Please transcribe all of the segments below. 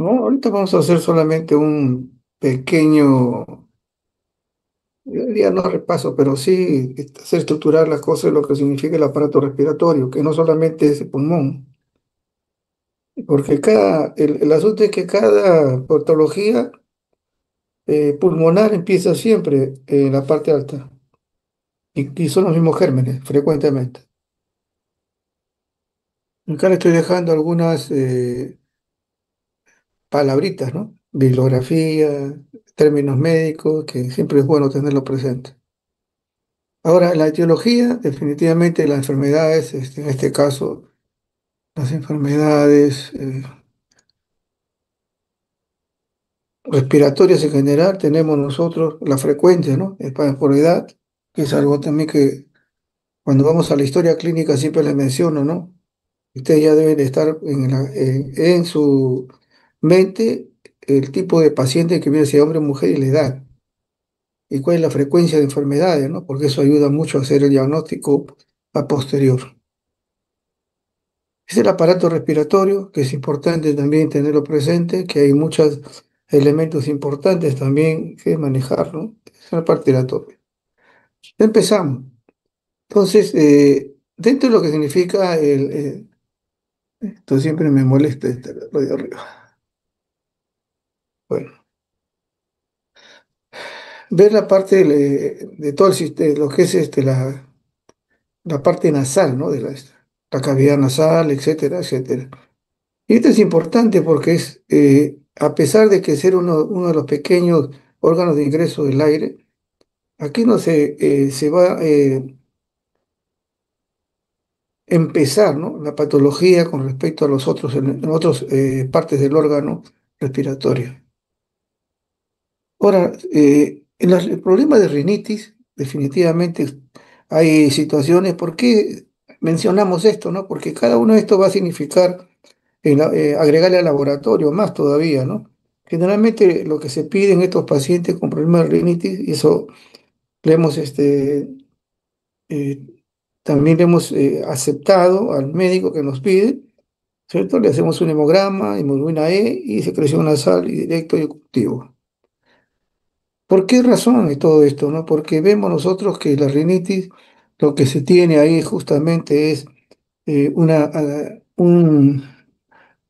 No, ahorita vamos a hacer solamente un pequeño, yo diría no repaso, pero sí hacer estructurar las cosas de lo que significa el aparato respiratorio, que no solamente es el pulmón, porque el asunto es que cada patología pulmonar empieza siempre en la parte alta y son los mismos gérmenes frecuentemente. Acá le estoy dejando algunas palabritas, ¿no? Bibliografía, términos médicos, que siempre es bueno tenerlo presente. Ahora, la etiología, definitivamente las enfermedades, en este caso, las enfermedades respiratorias en general, tenemos nosotros la frecuencia, ¿no? Es por edad, que es algo también que cuando vamos a la historia clínica siempre les menciono, ¿no? Ustedes ya deben estar en su mente el tipo de paciente que viene, sea hombre o mujer y la edad, y cuál es la frecuencia de enfermedades, ¿no? Porque eso ayuda mucho a hacer el diagnóstico a posterior. Es el aparato respiratorio, que es importante también tenerlo presente, que hay muchos elementos importantes también que manejar, ¿no? Es la parte respiratoria. Empezamos. Entonces, dentro de lo que significa esto siempre me molesta lo de arriba. Bueno, ver la parte de todo el sistema, lo que es la parte nasal, ¿no? La cavidad nasal, etcétera, etcétera. Y esto es importante porque a pesar de que ser uno de los pequeños órganos de ingreso del aire, aquí no se va a empezar, ¿no? La patología con respecto a los otros, en otras partes del órgano respiratorio. Ahora, el problema de rinitis, definitivamente hay situaciones, ¿por qué mencionamos esto, no? Porque cada uno de estos va a significar agregarle al laboratorio más todavía, ¿no? Generalmente lo que se pide en estos pacientes con problemas de rinitis, y eso le hemos, eh, también le hemos aceptado al médico que nos pide, ¿cierto? Le hacemos un hemograma, hemoglobina E y secreción nasal y directo y oclusivo. ¿Por qué razón es todo esto, no? Porque vemos nosotros que la rinitis, lo que se tiene ahí justamente es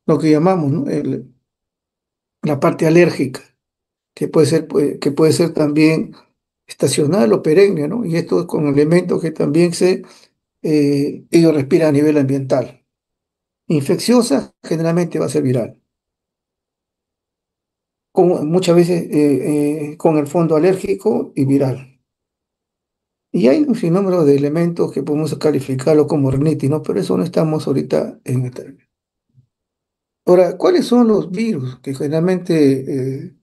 lo que llamamos, ¿no? La parte alérgica, que puede ser también estacional o perenne, ¿no? Y esto es con elementos que también ellos respiran a nivel ambiental. Infecciosa generalmente va a ser viral, muchas veces con el fondo alérgico y viral. Y hay un sinnúmero de elementos que podemos calificarlo como rinitis, ¿no? Pero eso no estamos ahorita en el término. Ahora, ¿cuáles son los virus que generalmente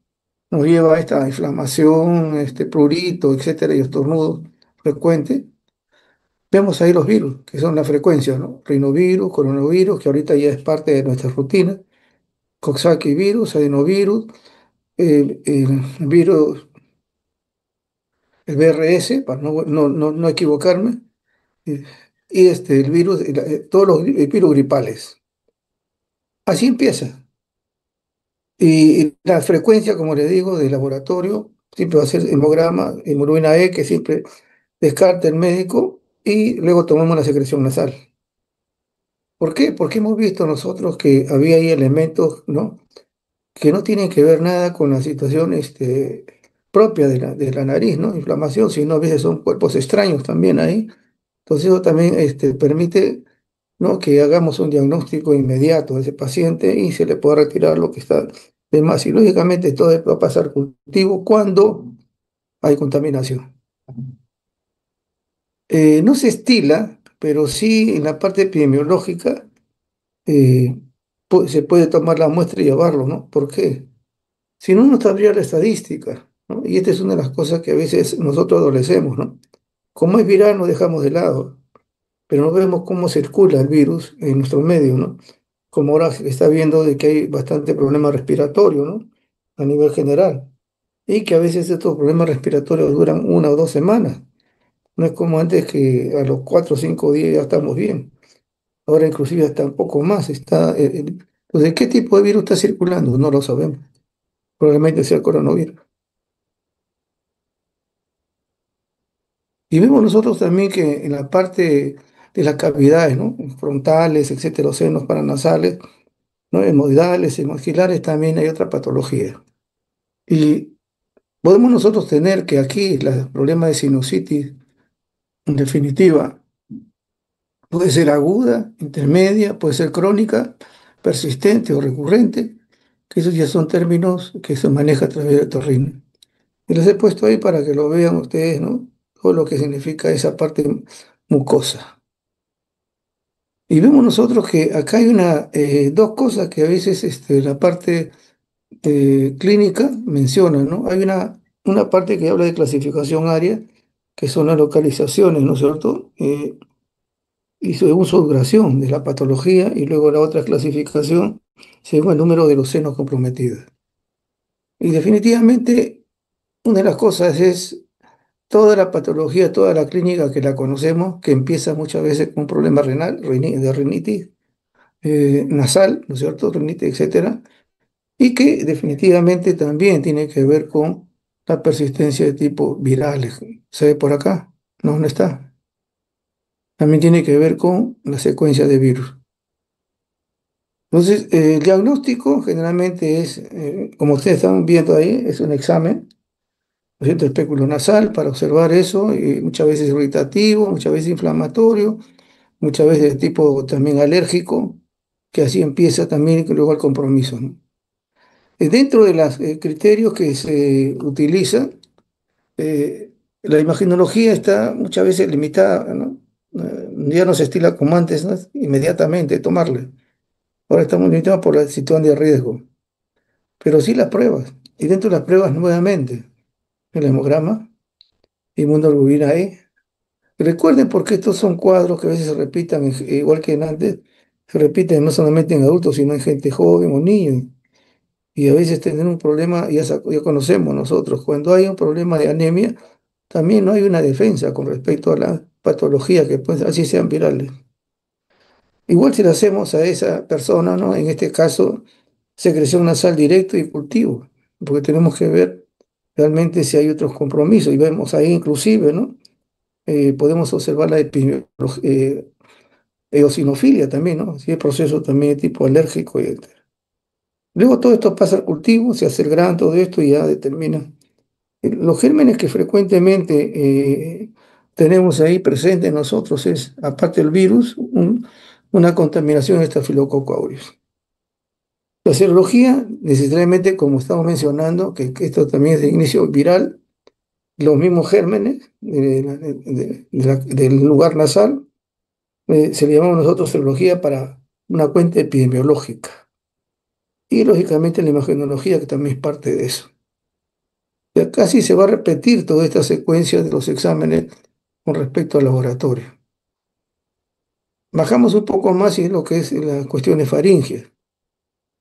nos lleva a esta inflamación, este prurito, etcétera, y estornudos frecuentes? Vemos ahí los virus, que son la frecuencia, ¿no? Rinovirus, coronavirus, que ahorita ya es parte de nuestra rutina, Coxsackie virus, adenovirus, el virus, el BRS, para no equivocarme, eh, y el virus, todos los virus gripales. Así empieza. Y la frecuencia, como le digo, de laboratorio, siempre va a ser hemograma, hemoglobina E, que siempre descarta el médico, y luego tomamos la secreción nasal. ¿Por qué? Porque hemos visto nosotros que había ahí elementos, ¿no? Que no tienen que ver nada con la situación propia de la nariz, ¿no? Inflamación, sino a veces son cuerpos extraños también ahí. Entonces eso también permite, ¿no? Que hagamos un diagnóstico inmediato de ese paciente y se le pueda retirar lo que está de más. Y lógicamente todo esto va a pasar cultivo cuando hay contaminación. No se estila, pero sí en la parte epidemiológica eh, se puede tomar la muestra y llevarlo, ¿no? ¿Por qué? Si no, no sabría la estadística, ¿no? Y esta es una de las cosas que a veces nosotros adolecemos, ¿no? Como es viral, nos dejamos de lado, pero no vemos cómo circula el virus en nuestro medio, ¿no? Como ahora se está viendo de que hay bastante problema respiratorio, ¿no? A nivel general. Y que a veces estos problemas respiratorios duran 1 o 2 semanas. No es como antes que a los 4 o 5 días ya estamos bien. Ahora inclusive hasta un poco más. Entonces, ¿qué tipo de virus está circulando? No lo sabemos. Probablemente sea el coronavirus. Y vemos nosotros también que en la parte de las cavidades, ¿no? Frontales, etcétera, los senos paranasales, ¿no? Hemorroidales, maxilares, también hay otra patología. Y podemos nosotros tener que aquí el problema de sinusitis, en definitiva, puede ser aguda, intermedia, puede ser crónica, persistente o recurrente, que esos ya son términos que se maneja a través del otorrino. Y los he puesto ahí para que lo vean ustedes, ¿no? Todo lo que significa esa parte mucosa. Y vemos nosotros que acá hay dos cosas que a veces la parte clínica menciona, ¿no? Hay una parte que habla de clasificación área, que son las localizaciones, ¿no es cierto? Y según su duración de la patología, y luego la otra clasificación según el número de los senos comprometidos. Y definitivamente una de las cosas es toda la patología, toda la clínica que la conocemos, que empieza muchas veces con un problema renal, de rinitis nasal, ¿no es cierto? Rinitis, etcétera, y que definitivamente también tiene que ver con la persistencia de tipo virales. ¿Se ve por acá? No, no está. También tiene que ver con la secuencia de virus. Entonces, el diagnóstico generalmente es, como ustedes están viendo ahí, es un examen, ¿no es cierto? El espéculo nasal para observar eso, y muchas veces irritativo, muchas veces inflamatorio, muchas veces de tipo también alérgico, que así empieza también luego el compromiso, ¿no? Dentro de los criterios que se utilizan, la imagenología está muchas veces limitada, ¿no? Ya no se estila como antes, ¿no? Inmediatamente tomarle. Ahora estamos limitados por la situación de riesgo, pero sí las pruebas. Y dentro de las pruebas, nuevamente, el hemograma, inmunoglobulina E. Recuerden porque estos son cuadros que a veces se repitan, igual que en antes, se repiten no solamente en adultos, sino en gente joven o niños. Y a veces tener un problema, ya conocemos nosotros, cuando hay un problema de anemia, también no hay una defensa con respecto a la patología que pues, así sean virales. Igual si le hacemos a esa persona, ¿no? En este caso, secreción nasal directo y cultivo, porque tenemos que ver realmente si hay otros compromisos. Y vemos ahí inclusive, ¿no? Podemos observar la eosinofilia también, ¿no? Si hay proceso también de tipo alérgico. Luego todo esto pasa al cultivo, se hace el grano, todo esto y ya determina. Los gérmenes que frecuentemente tenemos ahí presentes en nosotros es, aparte del virus, una contaminación de Staphylococcus aureus. La serología, necesariamente, como estamos mencionando, que esto también es de inicio viral, los mismos gérmenes del lugar nasal, se le llamamos nosotros serología para una cuenta epidemiológica. Y lógicamente la imagenología, que también es parte de eso. Ya casi se va a repetir toda esta secuencia de los exámenes con respecto al laboratorio. Bajamos un poco más y es lo que es las cuestiones faringias,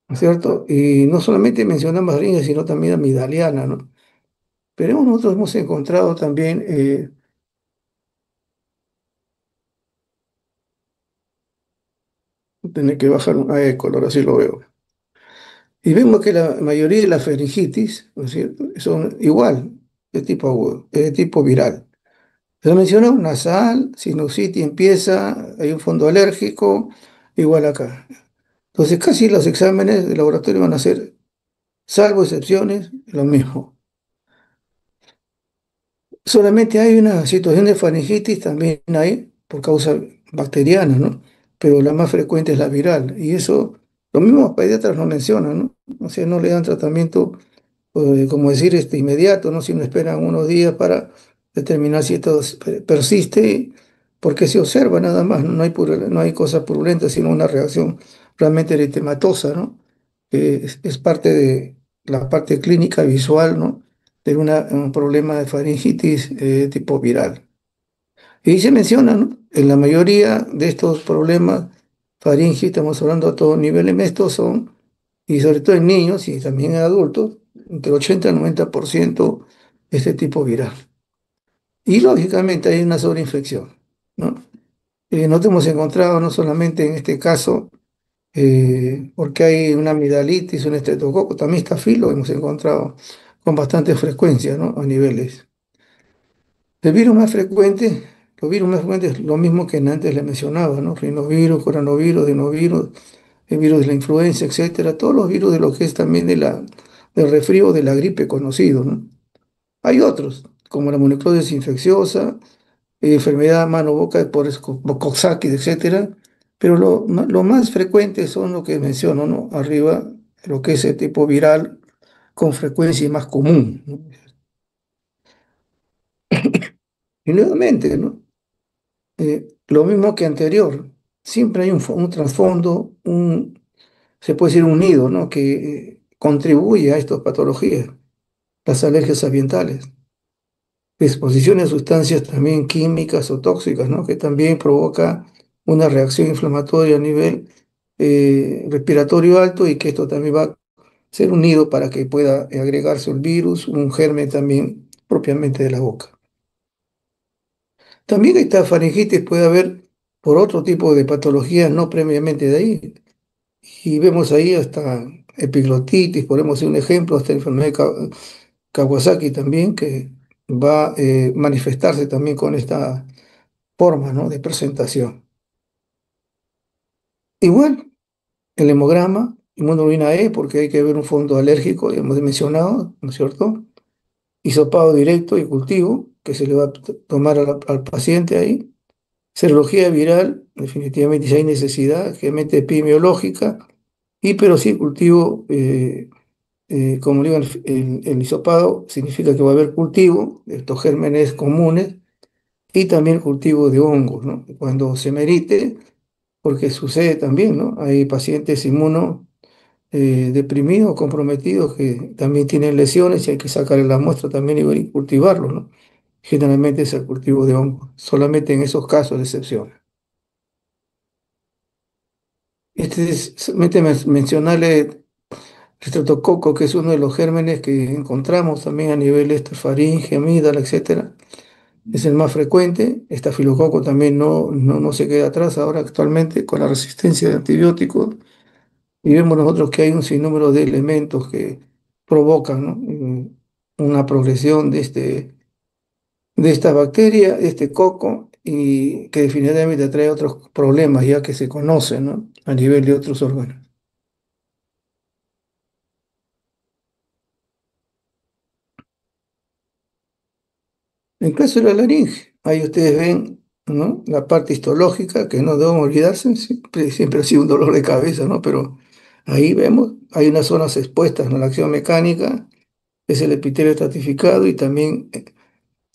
¿no es cierto? Y no solamente mencionamos faringe, sino también amigdaliana, ¿no? Pero nosotros hemos encontrado también, tener que bajar un color, así lo veo. Y vemos que la mayoría de las faringitis, ¿no es cierto?, son igual, de tipo agudo, de tipo viral. Se menciona un nasal, sinusitis empieza, hay un fondo alérgico, igual acá. Entonces casi los exámenes de laboratorio van a ser, salvo excepciones, lo mismo. Solamente hay una situación de faringitis, también hay por causa bacteriana, ¿no? Pero la más frecuente es la viral. Y eso, los mismos pediatras lo mencionan, ¿no? O sea, no le dan tratamiento, como decir, inmediato, ¿no? Sino esperan unos días para determinar si esto persiste, porque se observa nada más, no hay, no hay cosa purulenta, sino una reacción realmente eritematosa, ¿no? Que es parte de la parte clínica visual, ¿no? De un problema de faringitis tipo viral. Y se menciona, ¿no? En la mayoría de estos problemas faringitis, estamos hablando a todo nivel, estos son, y sobre todo en niños y también en adultos, entre 80 y 90% este tipo viral. Y lógicamente hay una sobreinfección, ¿no? Nosotros hemos encontrado no solamente en este caso porque hay una amigdalitis, un estreptococo, también estafilo hemos encontrado con bastante frecuencia, ¿no? A niveles. El virus más frecuente, los virus más frecuentes es lo mismo que antes le mencionaba, ¿no? Rinovirus, coronavirus, adenovirus, el virus de la influenza, etcétera, todos los virus de lo que es también del resfrío, de la gripe conocido, ¿no? Hay otros, como la mononucleosis infecciosa, enfermedad mano-boca por Coxsackie, etcétera, pero lo más frecuente son lo que menciono, ¿no? Arriba, lo que es el tipo viral con frecuencia y más común, ¿no? Y nuevamente, ¿no? Lo mismo que anterior, siempre hay un trasfondo, se puede decir un nido, ¿no? Que contribuye a estas patologías, las alergias ambientales, exposición a sustancias también químicas o tóxicas, ¿no? Que también provoca una reacción inflamatoria a nivel respiratorio alto y que esto también va a ser un nido para que pueda agregarse el virus, un germen también propiamente de la boca. También esta faringitis puede haber por otro tipo de patologías no previamente de ahí. Y vemos ahí hasta epiglotitis, ponemos un ejemplo, hasta enfermedad de Kawasaki también, que va a manifestarse también con esta forma, ¿no? De presentación. Igual, el hemograma, inmunoglobulina E, porque hay que ver un fondo alérgico, ya hemos mencionado, ¿no es cierto? Hisopado directo y cultivo, que se le va a tomar al paciente ahí. Serología viral, definitivamente si hay necesidad, generalmente epidemiológica, y pero sí cultivo, como digo, el hisopado significa que va a haber cultivo de estos gérmenes comunes y también cultivo de hongos, ¿no? Cuando se merite, porque sucede también, ¿no? Hay pacientes inmuno deprimidos, comprometidos, que también tienen lesiones y hay que sacarle la muestra también y ver y cultivarlo, ¿no? Generalmente es el cultivo de hongos, solamente en esos casos de excepción. Este es solamente mencionarle Streptococo, que es uno de los gérmenes que encontramos también a nivel faringe, amígdala, etcétera. Es el más frecuente. Estafilococo también no se queda atrás ahora actualmente con la resistencia de antibióticos. Y vemos nosotros que hay un sinnúmero de elementos que provocan, ¿no? Una progresión de esta bacteria, este coco, y que definitivamente trae otros problemas ya que se conocen, ¿no? A nivel de otros órganos. En caso de la laringe, ahí ustedes ven, ¿no? La parte histológica, que no debemos olvidarse, siempre ha sido un dolor de cabeza, ¿no? Pero ahí vemos, hay unas zonas expuestas a la acción mecánica, es el epitelio estratificado y también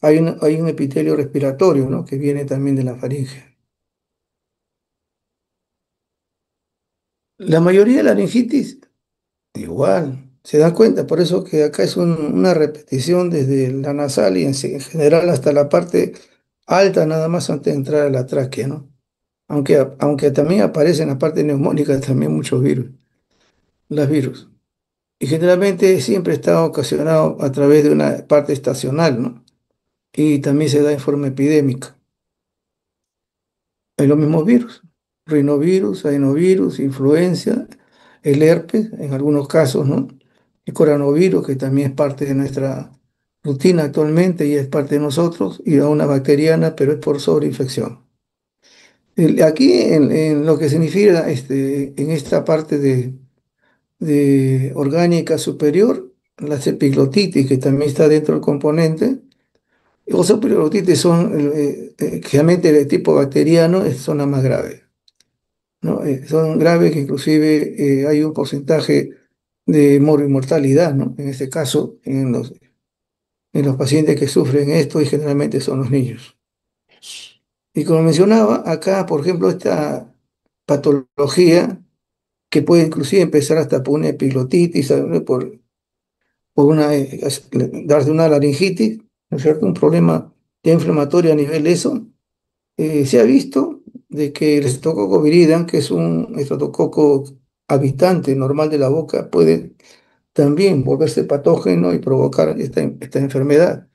hay un epitelio respiratorio, ¿no? Que viene también de la faringe. La mayoría de laringitis, igual, se da cuenta, por eso que acá es una repetición desde la nasal y en general hasta la parte alta, nada más antes de entrar a la tráquea, ¿no? Aunque también aparecen en la parte neumónica también muchos virus, las virus. Y generalmente siempre está ocasionado a través de una parte estacional, ¿no? Y también se da en forma epidémica. Hay los mismos virus, rinovirus, adenovirus, influenza, el herpes, en algunos casos, ¿no? El coronavirus, que también es parte de nuestra rutina actualmente y es parte de nosotros, y a una bacteriana, pero es por sobreinfección. Aquí en lo que significa en esta parte de orgánica superior, las epiglotitis, que también está dentro del componente. Los epiglotitis son generalmente de tipo bacteriano, son las más graves, ¿no? Son graves que inclusive hay un porcentaje de mortalidad, ¿no? En este caso, en los pacientes que sufren esto y generalmente son los niños. Y como mencionaba, acá, por ejemplo, esta patología que puede inclusive empezar hasta por una epiglotitis, ¿no? Por darse una laringitis, ¿no es cierto? Un problema ya inflamatorio a nivel eso. Se ha visto de que el estreptococo viridans, que es un estreptococo habitante normal de la boca, puede también volverse patógeno y provocar esta enfermedad.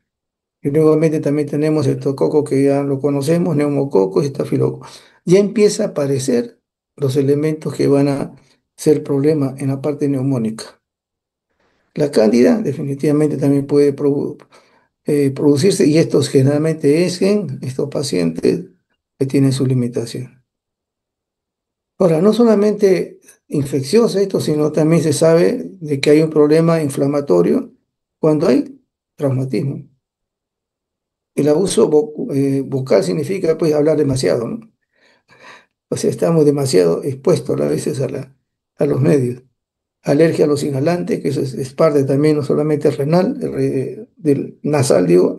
Y nuevamente también tenemos el estreptococo que ya lo conocemos, neumococo y estafilococo. Ya empieza a aparecer los elementos que van a ser problema en la parte neumónica. La cándida definitivamente también puede producirse y estos generalmente es en estos pacientes que tienen su limitación. Ahora, no solamente infeccioso esto, sino también se sabe de que hay un problema inflamatorio cuando hay traumatismo. El abuso vocal significa pues hablar demasiado, ¿no? O sea, estamos demasiado expuestos a veces a los medios. Alergia a los inhalantes, que eso es parte también no solamente renal, del nasal, digo,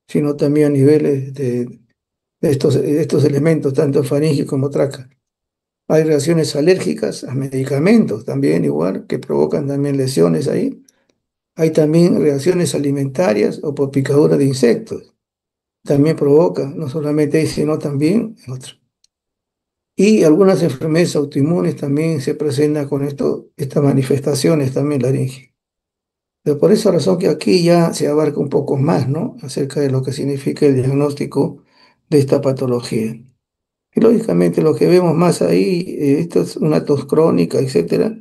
sino también a niveles de estos elementos, tanto faringe como tráquea. Hay reacciones alérgicas a medicamentos también, igual, que provocan también lesiones ahí. Hay también reacciones alimentarias o por picadura de insectos. También provoca, no solamente ahí, sino también en otros. Y algunas enfermedades autoinmunes también se presentan con estas manifestaciones también laringe. Pero por esa razón que aquí ya se abarca un poco más, ¿no? Acerca de lo que significa el diagnóstico de esta patología. Y lógicamente lo que vemos más ahí, esto es una tos crónica, etcétera.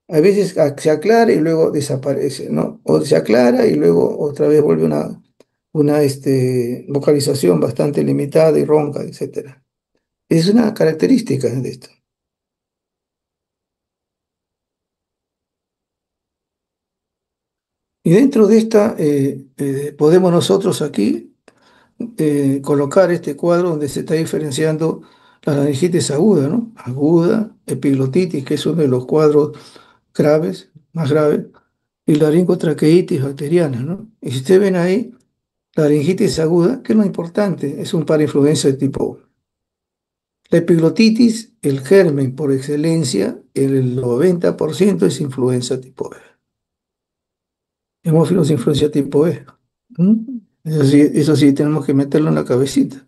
A veces se aclara y luego desaparece, ¿no? O se aclara y luego otra vez vuelve una vocalización bastante limitada y ronca, etcétera. Es una característica de esto. Y dentro de esta, podemos nosotros aquí colocar este cuadro donde se está diferenciando la laringitis aguda, ¿no? Aguda, epiglotitis, que es uno de los cuadros graves, más graves, y laringotraqueitis bacteriana, ¿no? Y si ustedes ven ahí, la laringitis aguda, que es lo importante, es un parainfluenza de tipo uno. La epiglotitis, el germen por excelencia, el 90% es influenza tipo B. Hemófilos influenza tipo B. ¿Mm? Eso sí, tenemos que meterlo en la cabecita.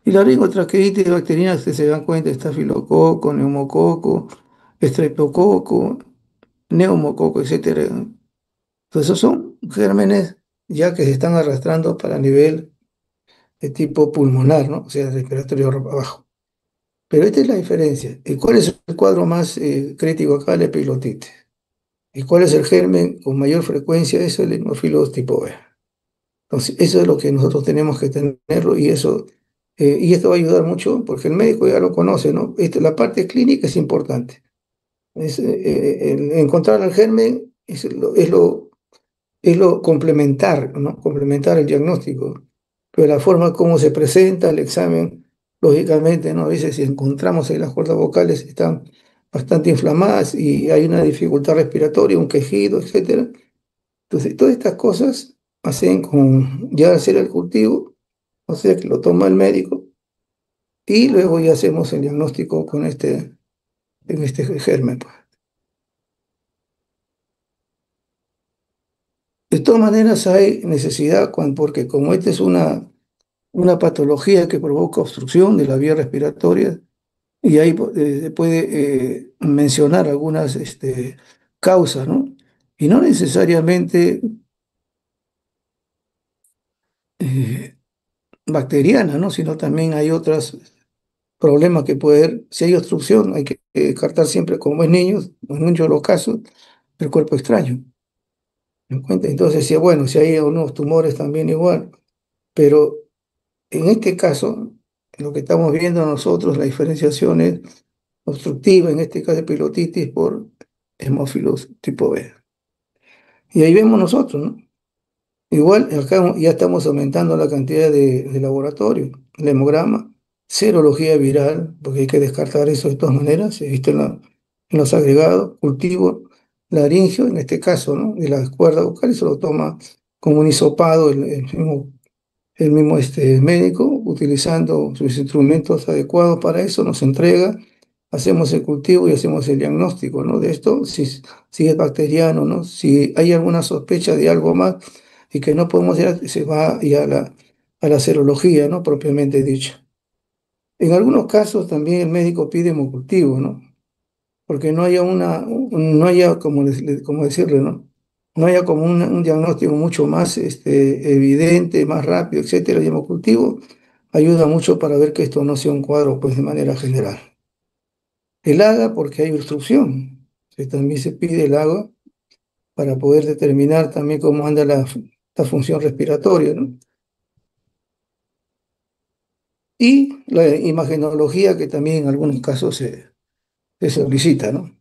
Y la laringotraqueitis bacteriana, ustedes se dan cuenta, estafilococo, neumococo, estreptococo, neumococo, etcétera. Entonces, esos son gérmenes ya que se están arrastrando para nivel de tipo pulmonar, ¿no? O sea, respiratorio abajo. Pero esta es la diferencia. ¿Y cuál es el cuadro más crítico acá? La epiglottitis. ¿Y cuál es el germen con mayor frecuencia? Es el hemófilos tipo B. Entonces, eso es lo que nosotros tenemos que tenerlo y esto va a ayudar mucho porque el médico ya lo conoce, ¿no? La parte clínica es importante. Encontrar el germen es lo complementar, ¿no? Complementar el diagnóstico. Pero la forma como se presenta el examen, lógicamente, ¿no? A veces si encontramos ahí las cuerdas vocales están bastante inflamadas y hay una dificultad respiratoria, un quejido, etcétera. Entonces, todas estas cosas hacen con ya hacer el cultivo, o sea, que lo toma el médico y luego ya hacemos el diagnóstico en este germen, pues. De todas maneras hay necesidad, porque como esta es una patología que provoca obstrucción de la vía respiratoria, y ahí se puede mencionar algunas causas, ¿no? Y no necesariamente eh, bacterianas, ¿no? Sino también hay otros problemas que puede haber. Si hay obstrucción, hay que descartar siempre, como es niños, en muchos de los casos, el cuerpo extraño. ¿Me cuenta? Entonces, sí, bueno, si hay unos tumores también igual, pero en este caso, lo que estamos viendo nosotros, la diferenciación es obstructiva, en este caso de pilotitis por hemófilos tipo B. Y ahí vemos nosotros, ¿no? Igual acá ya estamos aumentando la cantidad de laboratorio, el hemograma, serología viral, porque hay que descartar eso de todas maneras, se viste en los agregados, cultivo laringio, en este caso, ¿no? De las cuerdas vocales, se lo toma como un hisopado el mismo médico, utilizando sus instrumentos adecuados para eso, nos entrega, hacemos el cultivo y hacemos el diagnóstico, ¿no? De esto, si es bacteriano, ¿no? Si hay alguna sospecha de algo más y que no podemos ir, se va ya a la serología, ¿no? Propiamente dicho. En algunos casos también el médico pide hemocultivo, ¿no? Porque no haya, como decirle, ¿no? No haya como un diagnóstico mucho más evidente, más rápido, etcétera. El hemocultivo ayuda mucho para ver que esto no sea un cuadro, pues, de manera general. El AGA porque hay obstrucción. También se pide el AGA para poder determinar también cómo anda la función respiratoria, ¿no? Y la imagenología que también en algunos casos se solicita, ¿no?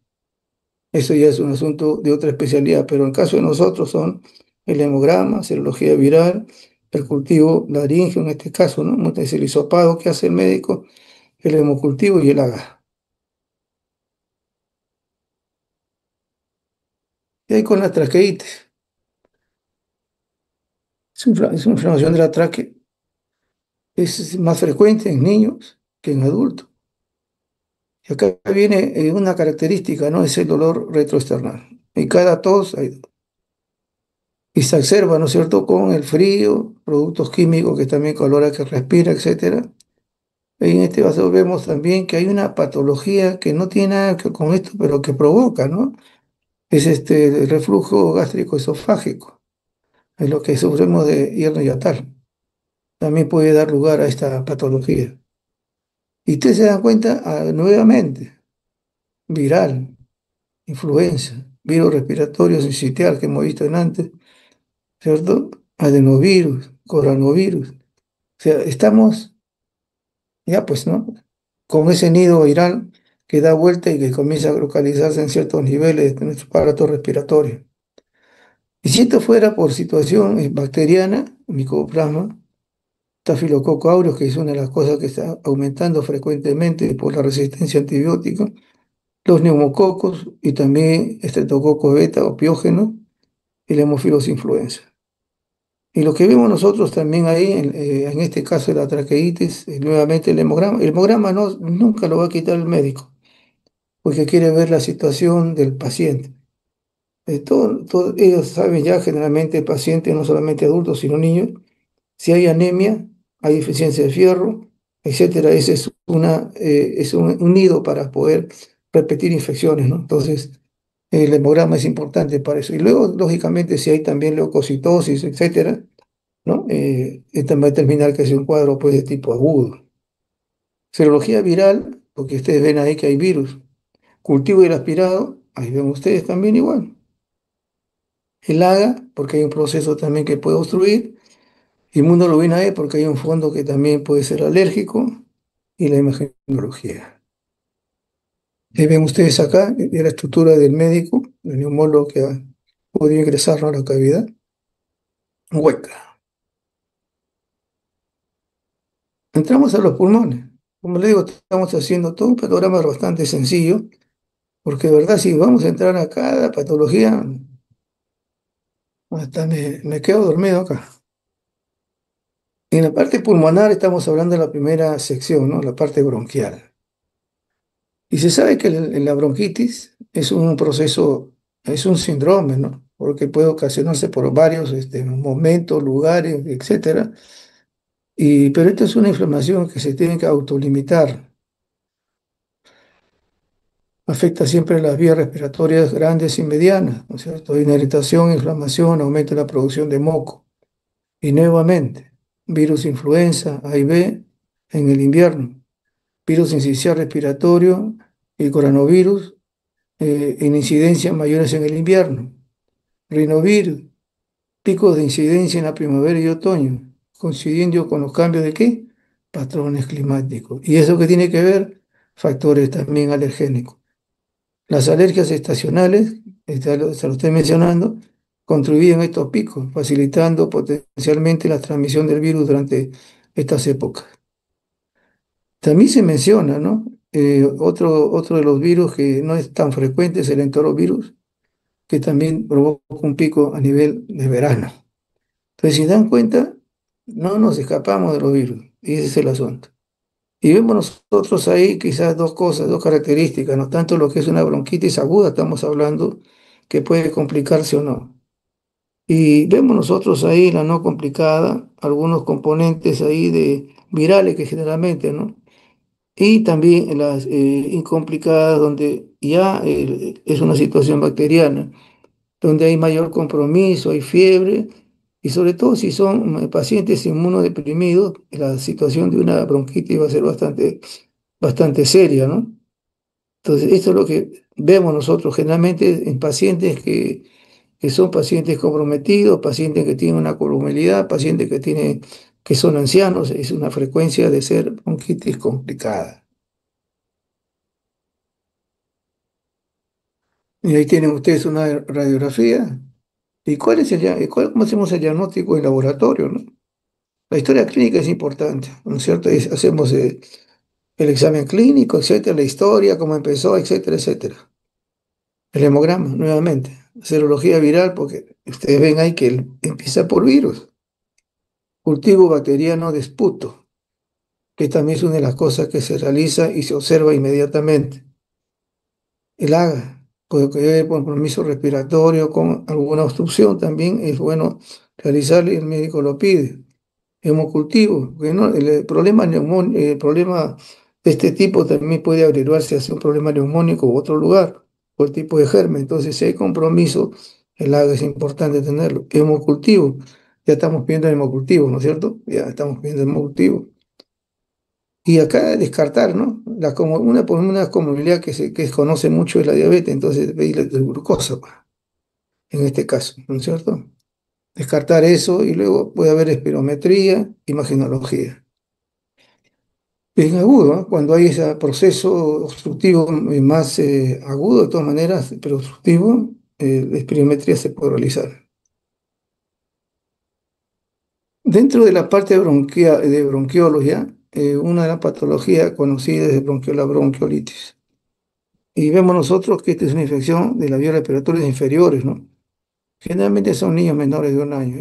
Eso ya es un asunto de otra especialidad, pero en el caso de nosotros son el hemograma, serología viral, el cultivo laríngeo en este caso, ¿no? Es el hisopado que hace el médico, el hemocultivo y el AGA. Y ahí con la traqueitis, es una inflamación de la tráquea, es más frecuente en niños que en adultos. Y acá viene una característica, ¿no? Es el dolor retroesternal. Y cada tos y se exacerba, ¿no es cierto?, con el frío, productos químicos que también con la que respira, etcétera. Y en este caso vemos también que hay una patología que no tiene nada que ver con esto, pero que provoca, ¿no? Es el reflujo gástrico esofágico, es lo que sufrimos de hernia yatal. También puede dar lugar a esta patología. Y ustedes se dan cuenta, nuevamente, viral, influenza, virus respiratorio sincitial que hemos visto en antes, ¿cierto? Adenovirus, coronavirus. O sea, estamos ya pues, ¿no? Con ese nido viral que da vuelta y que comienza a localizarse en ciertos niveles de nuestro aparato respiratorio. Y si esto fuera por situación bacteriana, micoplasma, Staphylococcus aureus, que es una de las cosas que está aumentando frecuentemente por la resistencia antibiótica, los neumococos y también estreptococcus beta o piógeno y la Haemophilus influenza. Y lo que vemos nosotros también ahí, en este caso de la traqueitis, nuevamente el hemograma no, nunca lo va a quitar el médico, porque quiere ver la situación del paciente. Ellos saben ya generalmente el paciente, no solamente adultos, sino niños, si hay anemia, hay deficiencia de fierro, etcétera. Ese es, un nido para poder repetir infecciones, ¿no? Entonces, el hemograma es importante para eso. Y luego, lógicamente, si hay también leucocitosis, etcétera, ¿no? Esta va a determinar que es un cuadro pues, de tipo agudo. Serología viral, porque ustedes ven ahí que hay virus. Cultivo del aspirado, ahí ven ustedes también igual. El AGA, porque hay un proceso también que puede obstruir. Inmunoglobulina E, porque hay un fondo que también puede ser alérgico. Y la imagenología. Ahí ven ustedes acá la estructura del médico, el neumólogo que ha podido ingresar a la cavidad hueca. Entramos a los pulmones. Como le digo, estamos haciendo todo un panorama bastante sencillo. Porque de verdad, si vamos a entrar a cada patología, hasta me quedo dormido acá. En la parte pulmonar estamos hablando de la primera sección, ¿no? La parte bronquial. Y se sabe que la bronquitis es un proceso, es un síndrome, ¿no? Porque puede ocasionarse por varios momentos, lugares, etcétera. Pero esta es una inflamación que se tiene que autolimitar. Afecta siempre las vías respiratorias grandes y medianas, ¿no es cierto? Hay una irritación, inflamación, aumenta la producción de moco. Y nuevamente, virus influenza A y B en el invierno, virus sincicial respiratorio y coronavirus en incidencias mayores en el invierno, rinovirus, picos de incidencia en la primavera y otoño, coincidiendo con los cambios de qué? Patrones climáticos. ¿Y eso qué tiene que ver? Factores también alergénicos. Las alergias estacionales, se lo estoy mencionando, contribuyen a estos picos, facilitando potencialmente la transmisión del virus durante estas épocas. También se menciona, ¿no? Otro de los virus que no es tan frecuente es el entorovirus, que también provoca un pico a nivel de verano. Entonces, si dan cuenta, no nos escapamos de los virus, y ese es el asunto. Y vemos nosotros ahí quizás dos cosas, dos características, no tanto lo que es una bronquitis aguda, estamos hablando que puede complicarse o no. Y vemos nosotros ahí la no complicada, algunos componentes ahí de virales que generalmente, ¿no? Y también las incomplicadas donde ya es una situación bacteriana, donde hay mayor compromiso, hay fiebre, y sobre todo si son pacientes inmunodeprimidos, la situación de una bronquitis va a ser bastante seria, ¿no? Entonces, esto es lo que vemos nosotros generalmente en pacientes que son pacientes comprometidos, pacientes que tienen una comorbilidad, pacientes que son ancianos, es una frecuencia de ser bronquitis complicada. Y ahí tienen ustedes una radiografía. ¿Y cómo hacemos el diagnóstico en laboratorio, no? La historia clínica es importante, ¿no es cierto? Hacemos el examen clínico, etcétera, la historia, cómo empezó, etcétera, etcétera. El hemograma, nuevamente. Serología viral, porque ustedes ven ahí que empieza por virus. Cultivo bacteriano de esputo, que también es una de las cosas que se realiza y se observa inmediatamente. El AGA, puede haber compromiso respiratorio con alguna obstrucción, también es bueno realizar y el médico lo pide. Hemocultivo, bueno, el problema de este tipo también puede averiguarse hacia un problema neumónico u otro lugar, o el tipo de germen. Entonces, si hay compromiso, el AGA es importante tenerlo. Hemocultivo, ya estamos viendo hemocultivo, ¿no es cierto? Ya estamos viendo hemocultivo. Y acá descartar, ¿no? Una comorbilidad que se conoce mucho es la diabetes, entonces veis la glucosa, pues, en este caso, ¿no es cierto? Descartar eso y luego puede haber espirometría, imagenología. En agudo, ¿no? Cuando hay ese proceso obstructivo más agudo, de todas maneras, pero obstructivo, la espirometría se puede realizar. Dentro de la parte de bronquiología, una de las patologías conocidas es la bronquiolitis. Y vemos nosotros que esta es una infección de las vías respiratorias inferiores, ¿no? Generalmente son niños menores de 1 año.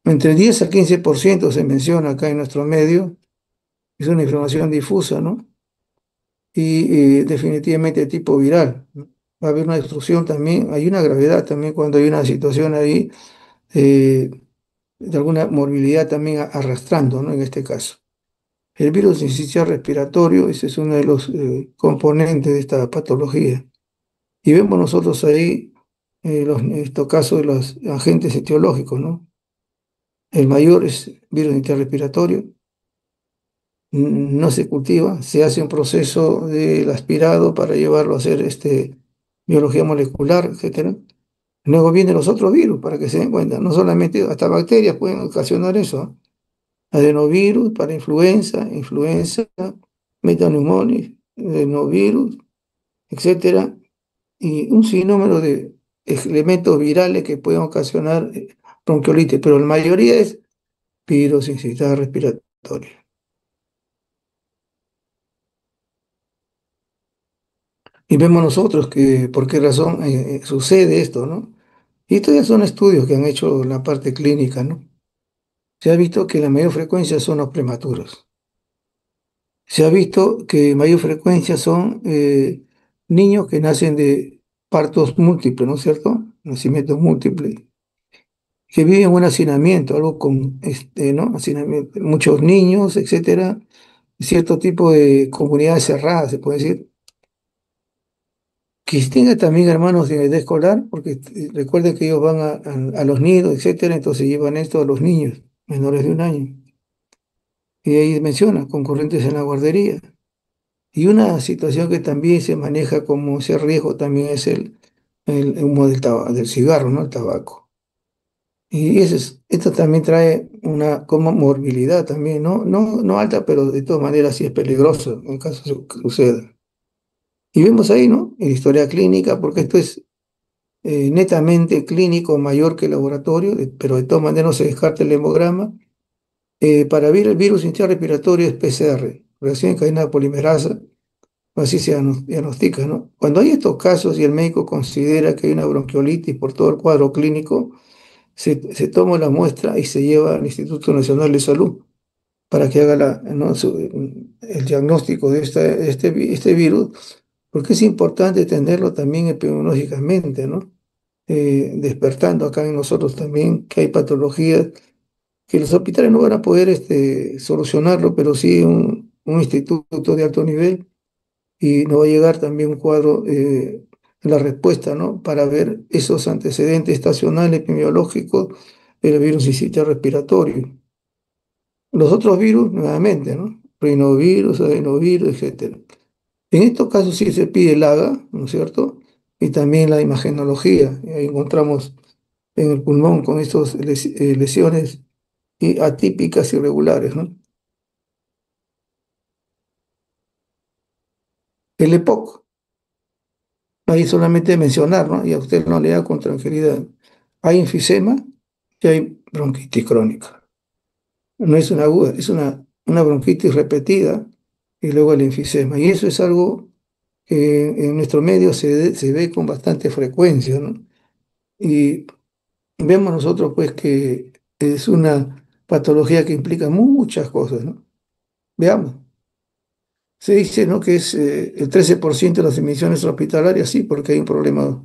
Entre 10 al 15% se menciona acá en nuestro medio, es una inflamación difusa, ¿no? Y definitivamente de tipo viral, ¿no? Va a haber una destrucción también, hay una gravedad también cuando hay una situación ahí eh, de alguna morbilidad también arrastrando, ¿no? En este caso. El virus sincicial respiratorio, ese es uno de los componentes de esta patología. Y vemos nosotros ahí estos casos de los agentes etiológicos, ¿no? El mayor es virus interrespiratorio, no se cultiva, se hace un proceso del aspirado para llevarlo a hacer biología molecular, etcétera. Luego vienen los otros virus para que se den cuenta, no solamente hasta bacterias pueden ocasionar eso, ¿eh? Adenovirus para influenza, metaneumonis, adenovirus, etcétera, y un sinnúmero de elementos virales que pueden ocasionar bronquiolitis, pero la mayoría es virus incitada respiratoria. Y vemos nosotros que por qué razón sucede esto, ¿no? Y estos ya son estudios que han hecho la parte clínica, ¿no? Se ha visto que la mayor frecuencia son los prematuros. Se ha visto que mayor frecuencia son niños que nacen de partos múltiples, ¿no es cierto? Nacimientos múltiples, que viven un hacinamiento, algo con, ¿no? Hacinamiento, muchos niños, etcétera, cierto tipo de comunidades cerradas, se puede decir. Que tenga también hermanos de edad escolar, porque recuerden que ellos van a los nidos, etcétera, entonces llevan esto a los niños menores de 1 año. Y ahí menciona, concurrentes en la guardería. Y una situación que también se maneja como ese riesgo también es el humo del cigarro, ¿no? El tabaco. Y esto también trae una como morbilidad también, ¿no? No alta, pero de todas maneras sí es peligroso en caso que suceda. Y vemos ahí, ¿no? En historia clínica, porque esto es netamente clínico mayor que laboratorio, pero de todas maneras no se descarta el hemograma. Para ver el virus respiratorio es PCR, reacción en cadena de polimerasa, así se diagnostica, ¿no? Cuando hay estos casos y el médico considera que hay una bronquiolitis por todo el cuadro clínico, se toma la muestra y se lleva al Instituto Nacional de Salud para que haga ¿no? El diagnóstico de este virus, porque es importante tenerlo también epidemiológicamente, ¿no? Despertando acá en nosotros también que hay patologías que los hospitales no van a poder solucionarlo, pero sí un instituto de alto nivel y nos va a llegar también un cuadro en la respuesta, ¿no? Para ver esos antecedentes estacionales epidemiológicos del virus sincicial respiratorio. Los otros virus, nuevamente, ¿no? rinovirus, adenovirus, etcétera. En estos casos sí se pide el AGA, ¿no es cierto? Y también la imagenología. Y ahí encontramos en el pulmón con estas lesiones atípicas irregulares, ¿no? El EPOC, ahí solamente mencionar, ¿no? Y a usted no le da con tranquilidad. Hay enfisema y hay bronquitis crónica. No es una aguda, es una bronquitis repetida y luego el enfisema. Y eso es algo que en nuestro medio se ve con bastante frecuencia, ¿no? Y vemos nosotros pues que es una patología que implica muchas cosas, ¿no? Veamos. Se dice, ¿no?, que es el 13% de las emisiones hospitalarias, sí, porque hay un problema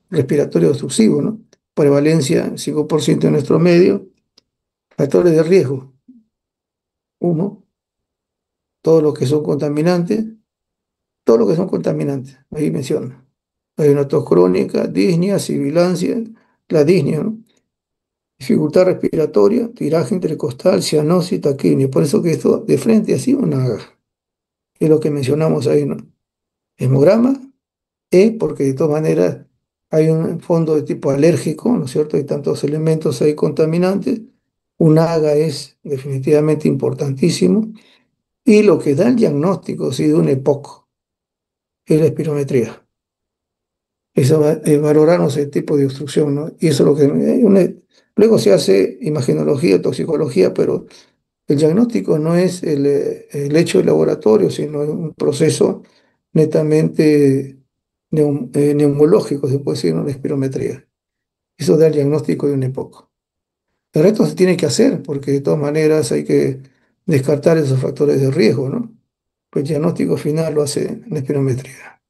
respiratorio obstructivo, ¿no? Prevalencia, 5% en nuestro medio. Factores de riesgo, humo, todo lo que son contaminantes, todo lo que son contaminantes, ahí menciona. Hay una tos crónica, disnea, sibilancia, la disnea, ¿no? Dificultad respiratoria, tiraje intercostal, cianosis, taquimia. Por eso que esto de frente así una es lo que mencionamos ahí, ¿no? Hemograma, porque de todas maneras hay un fondo de tipo alérgico, ¿no es cierto? Hay tantos elementos ahí contaminantes. Un AGA es definitivamente importantísimo. Y lo que da el diagnóstico, sí, de un EPOC, es la espirometría. Eso va valorarnos el tipo de obstrucción, ¿no? Y eso es lo que... luego se hace imagenología, toxicología, pero el diagnóstico no es el hecho del laboratorio, sino un proceso netamente neumológico, se puede decir, ¿no? La espirometría. Eso da el diagnóstico de un EPOC. El resto se tiene que hacer, porque de todas maneras hay que descartar esos factores de riesgo, ¿no? Pues el diagnóstico final lo hace la espirometría.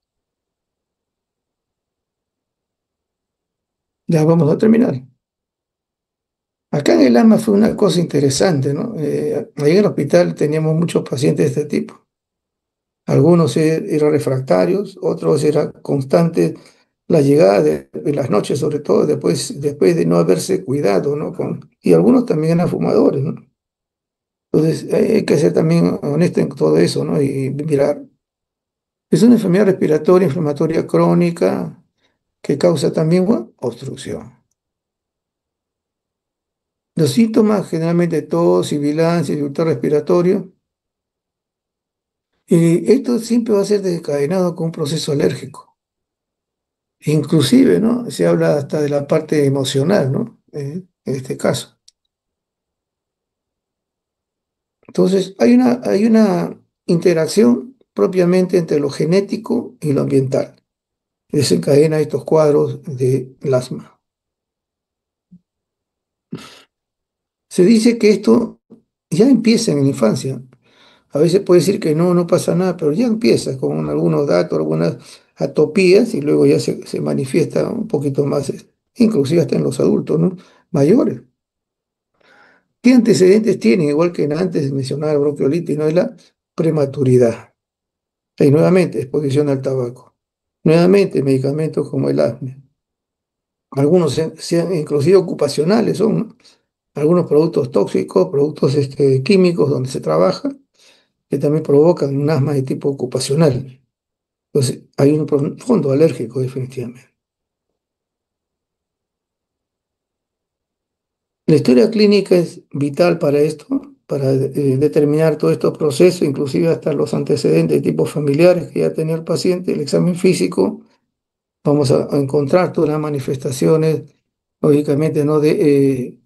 Ya vamos a terminar. Acá en el AMA fue una cosa interesante, ¿no? Ahí en el hospital teníamos muchos pacientes de este tipo. Algunos eran refractarios, otros era constante la llegada de las noches, sobre todo después de no haberse cuidado, ¿no? Y algunos también eran fumadores, ¿no? Entonces hay que ser también honesto en todo eso, ¿no? Y mirar. Es una enfermedad respiratoria, inflamatoria crónica, que causa también, bueno, obstrucción. Los síntomas, generalmente tos, sibilancia, dificultad respiratorio, y esto siempre va a ser desencadenado con un proceso alérgico. Inclusive, ¿no? Se habla hasta de la parte emocional, ¿no? En este caso. Entonces, hay una interacción propiamente entre lo genético y lo ambiental. Desencadena estos cuadros de asma. Se dice que esto ya empieza en la infancia. A veces puede decir que no, no pasa nada, pero ya empieza con algunos datos, algunas atopías y luego ya se manifiesta un poquito más, inclusive hasta en los adultos, ¿no? Mayores. ¿Qué antecedentes tienen? Igual que antes mencionaba la bronquiolitis, ¿no? Es la prematuridad. Y nuevamente, exposición al tabaco. Nuevamente, medicamentos como el asma. Algunos inclusive ocupacionales son, ¿no? Algunos productos tóxicos, productos químicos donde se trabaja, que también provocan un asma de tipo ocupacional. Entonces, hay un fondo alérgico definitivamente. La historia clínica es vital para esto, para determinar todos estos procesos, inclusive hasta los antecedentes de tipo familiares que ya tenía el paciente, el examen físico. Vamos a encontrar todas las manifestaciones, lógicamente, ¿no?, de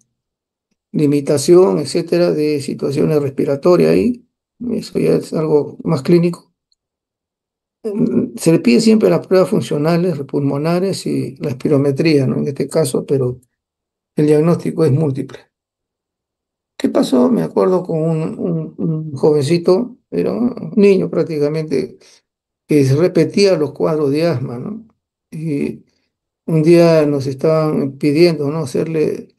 limitación, etcétera, de situaciones respiratorias ahí. Eso ya es algo más clínico. Se le pide siempre las pruebas funcionales, pulmonares y la espirometría, ¿no? En este caso, pero el diagnóstico es múltiple. ¿Qué pasó? Me acuerdo con un jovencito, era un niño prácticamente, que se repetía los cuadros de asma, ¿no? Y un día nos estaban pidiendo, ¿no?, hacerle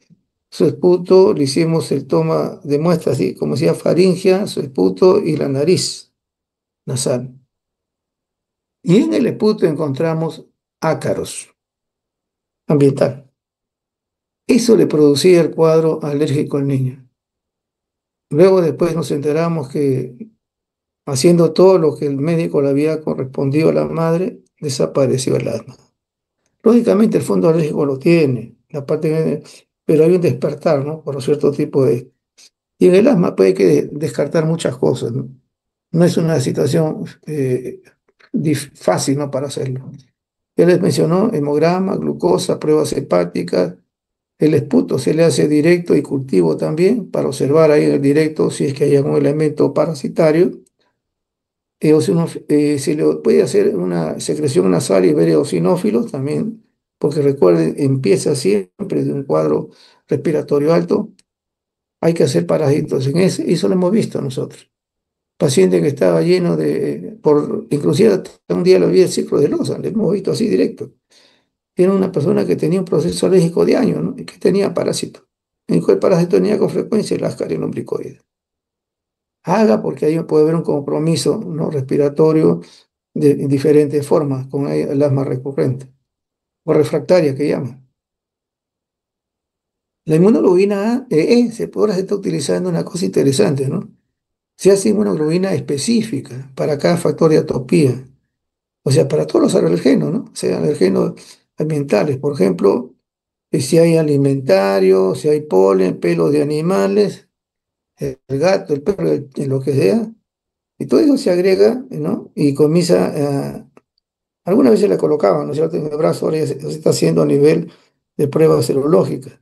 su esputo, le hicimos el toma de muestra así, como decía, faringea, su esputo y la nariz nasal. Y en el esputo encontramos ácaros ambiental. Eso le producía el cuadro alérgico al niño. Luego después nos enteramos que Haciendo todo lo que el médico le había correspondido a la madre, desapareció el asma. Lógicamente el fondo alérgico lo tiene, pero hay un despertar, ¿no? Por cierto tipo de... Y en el asma puede que descartar muchas cosas, ¿no? No es una situación fácil, ¿no? Para hacerlo. Ya les mencionó hemograma, glucosa, pruebas hepáticas. El esputo se le hace directo y cultivo también para observar ahí en el directo si es que hay algún elemento parasitario. Se le puede hacer una secreción nasal y ver eosinófilos también, porque recuerden, empieza siempre de un cuadro respiratorio alto. Hay que hacer parásitos en ese, y eso lo hemos visto nosotros. Paciente que estaba lleno inclusive hasta un día lo vi el ciclo de Loza, lo hemos visto así directo. Era una persona que tenía un proceso alérgico de años, ¿no? Y que tenía parásito. El parásito tenía con frecuencia el ascaris lumbricoides. Haga porque ahí puede haber un compromiso, ¿no? respiratorio en diferentes formas con el asma recurrente o refractaria que llaman. La inmunoglobulina A, ahora se está utilizando una cosa interesante, ¿no? Se hace inmunoglobulina específica para cada factor de atopía, o sea, para todos los alergenos, ¿no? Sean alergenos ambientales, por ejemplo, si hay alimentario, si hay polen, pelos de animales, el gato, el perro, lo que sea, y todo eso se agrega, ¿no? Y comienza a... Algunas veces la colocaban, ¿no es cierto? En el brazo, ahora ya se está haciendo a nivel de pruebas serológicas.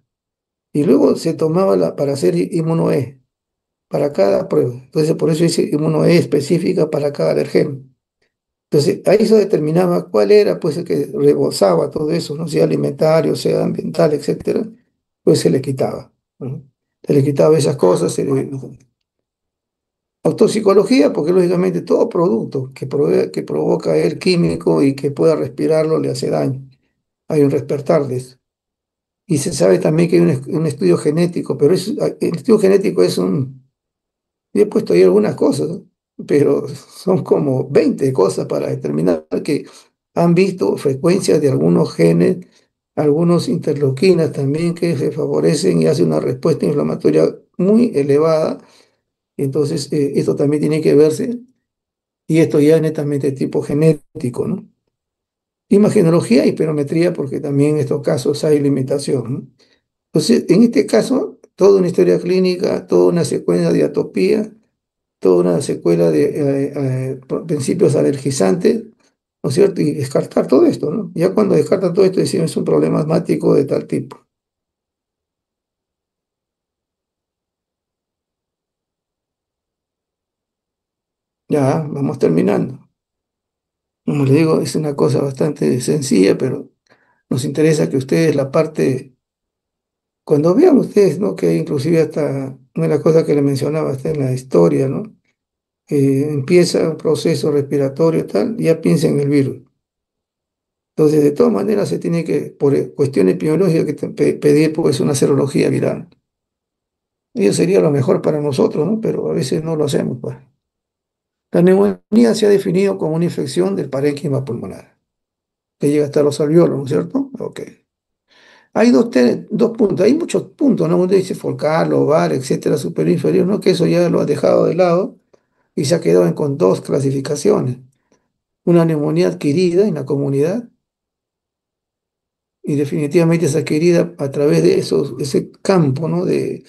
Y luego se tomaba para hacer inmuno-E, para cada prueba. Entonces, por eso hice inmuno-E específica para cada alergeno. Entonces, ahí se determinaba cuál era, pues, el que rebosaba todo eso, ¿no? Sea alimentario, sea ambiental, etcétera, pues se le quitaba, ¿no? Se le quitaba esas cosas. Autopsicología, porque lógicamente todo producto que provoca el químico y que pueda respirarlo le hace daño. Hay un despertar de eso. Y se sabe también que hay un estudio genético, pero el estudio genético es un... Yo he puesto ahí algunas cosas, ¿no? Pero son como 20 cosas para determinar que han visto frecuencias de algunos genes, algunos interleuquinas también que se favorecen y hacen una respuesta inflamatoria muy elevada. Entonces, esto también tiene que verse, y esto ya es netamente tipo genético, ¿no? Imagenología y perometría, porque también en estos casos hay limitación, ¿no? Entonces, en este caso, toda una historia clínica, toda una secuencia de atopía, toda una secuela de principios alergizantes, ¿no es cierto? Y descartar todo esto, ¿no? Ya cuando descartan todo esto, decimos es un problema asmático de tal tipo. Ya, vamos terminando. Como le digo, es una cosa bastante sencilla, pero nos interesa que ustedes la parte, cuando vean ustedes, ¿no? Que inclusive hasta una de las cosas que le mencionaba, hasta en la historia, ¿no? Empieza un proceso respiratorio tal, ya piensa en el virus. Entonces, de todas maneras, se tiene que, por cuestión epidemiológica, que pedir pues una serología viral. Eso sería lo mejor para nosotros, ¿no? Pero a veces no lo hacemos, pues. La neumonía se ha definido como una infección del parénquima pulmonar, que llega hasta los alveolos, ¿no es cierto? Ok. Hay dos puntos, hay muchos puntos, ¿no? Uno dice focal, lobar, etcétera, superior, inferior, ¿no? Que eso ya lo ha dejado de lado y se ha quedado con dos clasificaciones. Una neumonía adquirida en la comunidad, y definitivamente es adquirida a través de ese campo, ¿no? de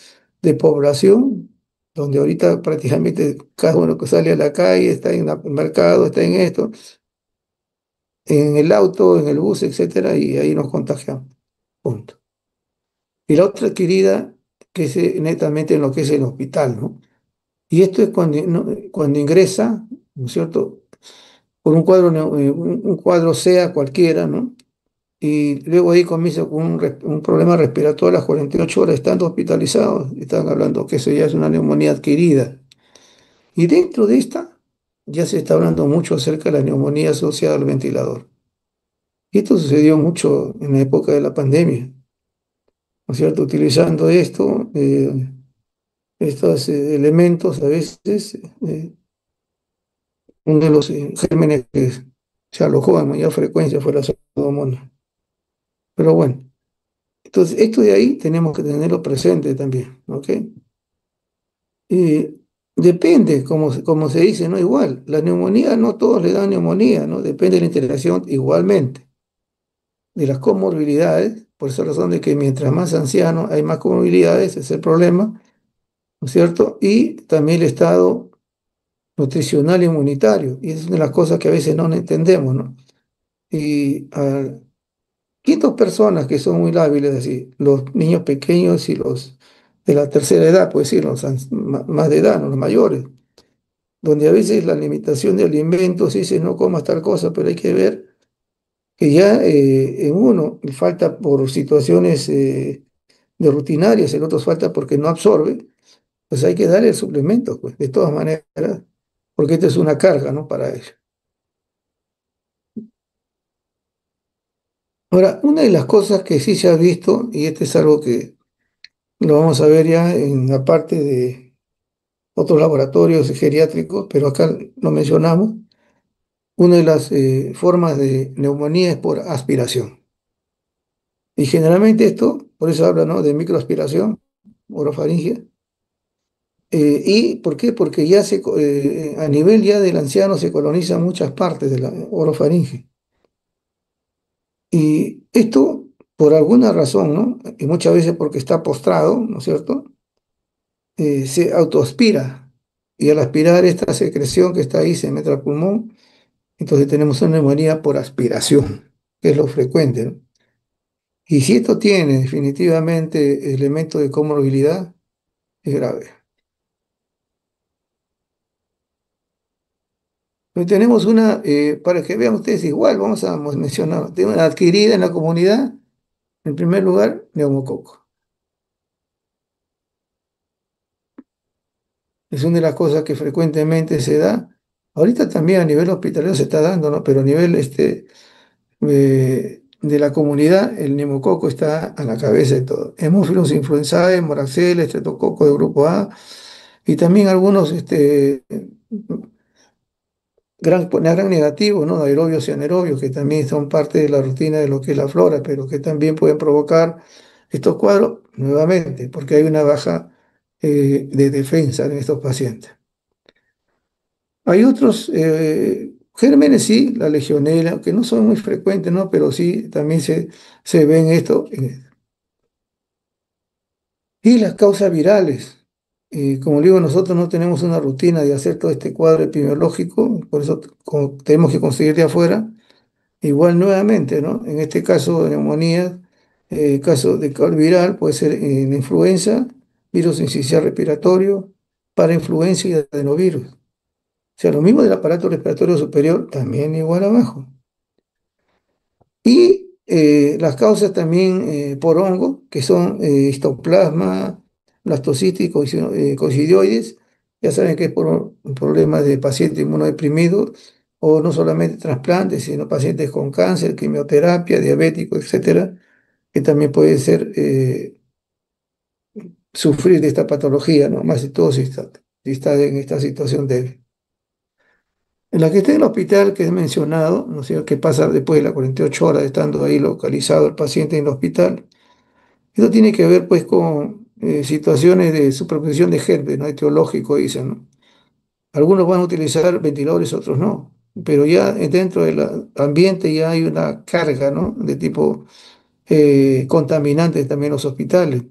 población, donde ahorita prácticamente cada uno que sale a la calle está en el mercado, está en esto, en el auto, en el bus, etcétera, y ahí nos contagiamos. Punto. Y la otra adquirida, que es netamente en lo que es el hospital, ¿no? Y esto es cuando, cuando ingresa, ¿no es cierto? Por un cuadro, un cuadro sea cualquiera, ¿no? Y luego ahí comienza con un problema respiratorio a las 48 horas estando hospitalizados. Están hablando que eso ya es una neumonía adquirida. Y dentro de esta ya se está hablando mucho acerca de la neumonía asociada al ventilador. Y esto sucedió mucho en la época de la pandemia, ¿no es cierto? Utilizando estos elementos, a veces uno de los gérmenes que se alojó a mayor frecuencia fue la Pseudomonas. Pero bueno, entonces esto de ahí tenemos que tenerlo presente también, ¿ok? Depende, como se dice, ¿no? Igual, la neumonía no todos le dan neumonía, ¿no? Depende de la interacción igualmente, de las comorbilidades, por esa razón de que mientras más anciano hay más comorbilidades, ese es el problema, ¿no es cierto? Y también el estado nutricional e inmunitario, y es una de las cosas que a veces no entendemos, ¿no? Y quintos personas que son muy lábiles, así, los niños pequeños y los de la tercera edad, pues sí, los más de edad, ¿no? Los mayores, donde a veces la limitación de alimentos dice no comas tal cosa, pero hay que ver que ya en uno falta por situaciones de rutinarias, en otros falta porque no absorbe, pues hay que darle el suplemento, pues, de todas maneras, porque esto es una carga, ¿no? Para ellos. Ahora, una de las cosas que sí se ha visto, y este es algo que lo vamos a ver ya en la parte de otros laboratorios geriátricos, pero acá lo mencionamos, una de las formas de neumonía es por aspiración. Y generalmente esto, por eso habla, ¿no? De microaspiración, orofaringe. ¿Y por qué? Porque ya a nivel ya del anciano se colonizan muchas partes de la orofaringe. Y esto, por alguna razón, ¿no? Y muchas veces porque está postrado, ¿no es cierto? Se autoaspira. Y al aspirar esta secreción que está ahí se mete al pulmón, entonces tenemos una neumonía por aspiración, que es lo frecuente, ¿no? Y si esto tiene definitivamente elementos de comorbilidad, es grave. Pero tenemos una, para que vean ustedes igual, vamos a mencionar, tenemos una adquirida en la comunidad, en primer lugar, neumococo. Es una de las cosas que frecuentemente se da. Ahorita también a nivel hospitalario se está dando, ¿no? Pero a nivel de la comunidad, el neumococo está a la cabeza de todo. Hemófilos influenzae, moraxella, estreptococo de grupo A, y también algunos gran negativos, ¿no? Aerobios y anaerobios, que también son parte de la rutina de lo que es la flora, pero que también pueden provocar estos cuadros nuevamente, porque hay una baja de defensa en estos pacientes. Hay otros gérmenes, sí, la legionela, que no son muy frecuentes, ¿no? Pero sí, también se ven esto. Y las causas virales. Como digo, nosotros no tenemos una rutina de hacer todo este cuadro epidemiológico, por eso tenemos que conseguir de afuera. Igual nuevamente, ¿no? En este caso de neumonía, caso de caso viral, puede ser la influenza, virus incisional respiratorio, parainfluenza y adenovirus. O sea, lo mismo del aparato respiratorio superior, también igual abajo. Y las causas también por hongo, que son histoplasma, blastocitis y coccidioides. Ya saben que es por un problema de pacientes inmunodeprimidos, o no solamente trasplantes, sino pacientes con cáncer, quimioterapia, diabéticos, etcétera, que también puede ser sufrir de esta patología, ¿no? Más de todo si está en esta situación débil. En la que esté en el hospital que he mencionado, no sé qué pasa después de las 48 horas estando ahí localizado el paciente en el hospital. Esto tiene que ver pues con situaciones de superposición de germes, ¿no? Etiológico, dicen, ¿no? Algunos van a utilizar ventiladores, otros no. Pero ya dentro del ambiente ya hay una carga, ¿no? De tipo contaminante también en los hospitales.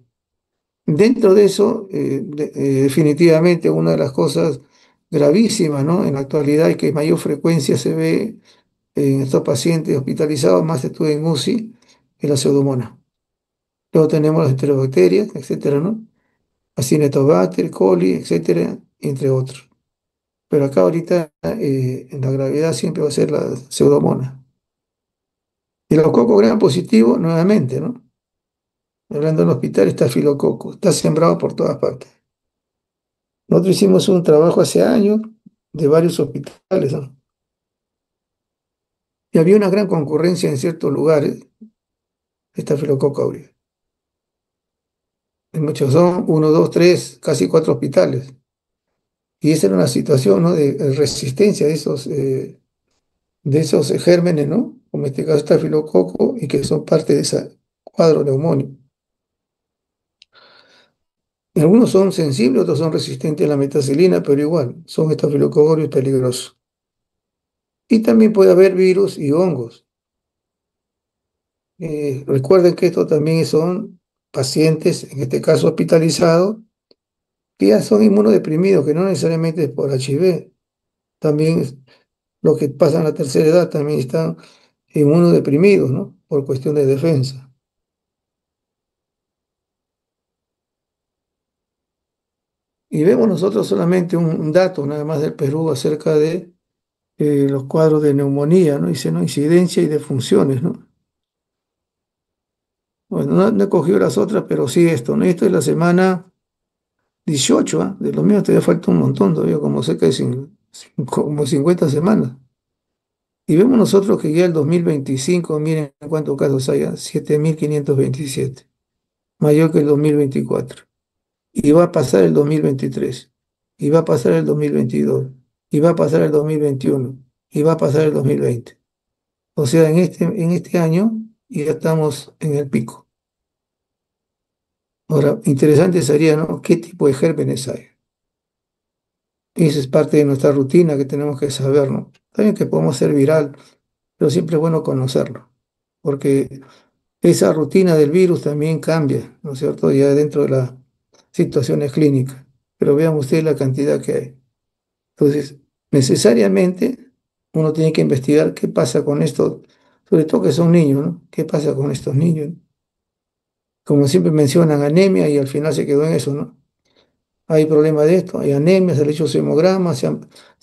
Dentro de eso, definitivamente una de las cosas gravísimas, ¿no? En la actualidad y que mayor frecuencia se ve en estos pacientes hospitalizados, más estuve en UCI, es la pseudomonas. Luego tenemos las enterobacterias, etcétera, ¿no? Acinetobacter, coli, etcétera, entre otros. Pero acá ahorita en la gravedad siempre va a ser la pseudomonas. Y los cocos gran positivo, nuevamente, ¿no? Hablando del hospital, está filococo, está sembrado por todas partes. Nosotros hicimos un trabajo hace años de varios hospitales, ¿no? Y había una gran concurrencia en ciertos lugares, esta filococa aurea. En muchos son uno, dos, tres, casi cuatro hospitales. Y esa era una situación, ¿no? De resistencia de esos gérmenes, ¿no? Como en este caso está filococo y que son parte de ese cuadro neumónico. Algunos son sensibles, otros son resistentes a la metacilina, pero igual, son estafilococcus peligrosos. Y también puede haber virus y hongos. Recuerden que estos también son pacientes, en este caso hospitalizados, que ya son inmunodeprimidos, que no necesariamente es por HIV. También los que pasan la tercera edad también están inmunodeprimidos, ¿no? Por cuestión de defensa. Y vemos nosotros solamente un dato nada más del Perú acerca de los cuadros de neumonía, ¿no? Dice, ¿no? Incidencia y defunciones, ¿no? Bueno, no he cogido las otras, pero sí esto, ¿no? Esto es la semana 18, ¿ah? De los míos todavía falta un montón, todavía como cerca de como 50 semanas. Y vemos nosotros que ya el 2025, miren cuántos casos hay, 7.527, mayor que el 2024. Y va a pasar el 2023, y va a pasar el 2022, y va a pasar el 2021, y va a pasar el 2020. O sea, en este año ya estamos en el pico. Ahora, interesante sería, ¿no? ¿Qué tipo de gérmenes hay? Esa es parte de nuestra rutina que tenemos que saber, ¿no? También que podemos ser viral, pero siempre es bueno conocerlo, porque esa rutina del virus también cambia, ¿no es cierto? Ya dentro de las situaciones clínicas. Pero vean ustedes la cantidad que hay. Entonces, necesariamente uno tiene que investigar qué pasa con esto, sobre todo que son niños, ¿no? ¿Qué pasa con estos niños? Como siempre mencionan anemia y al final se quedó en eso, ¿no? Hay problema de esto, hay anemia, se le ha hecho hemograma, se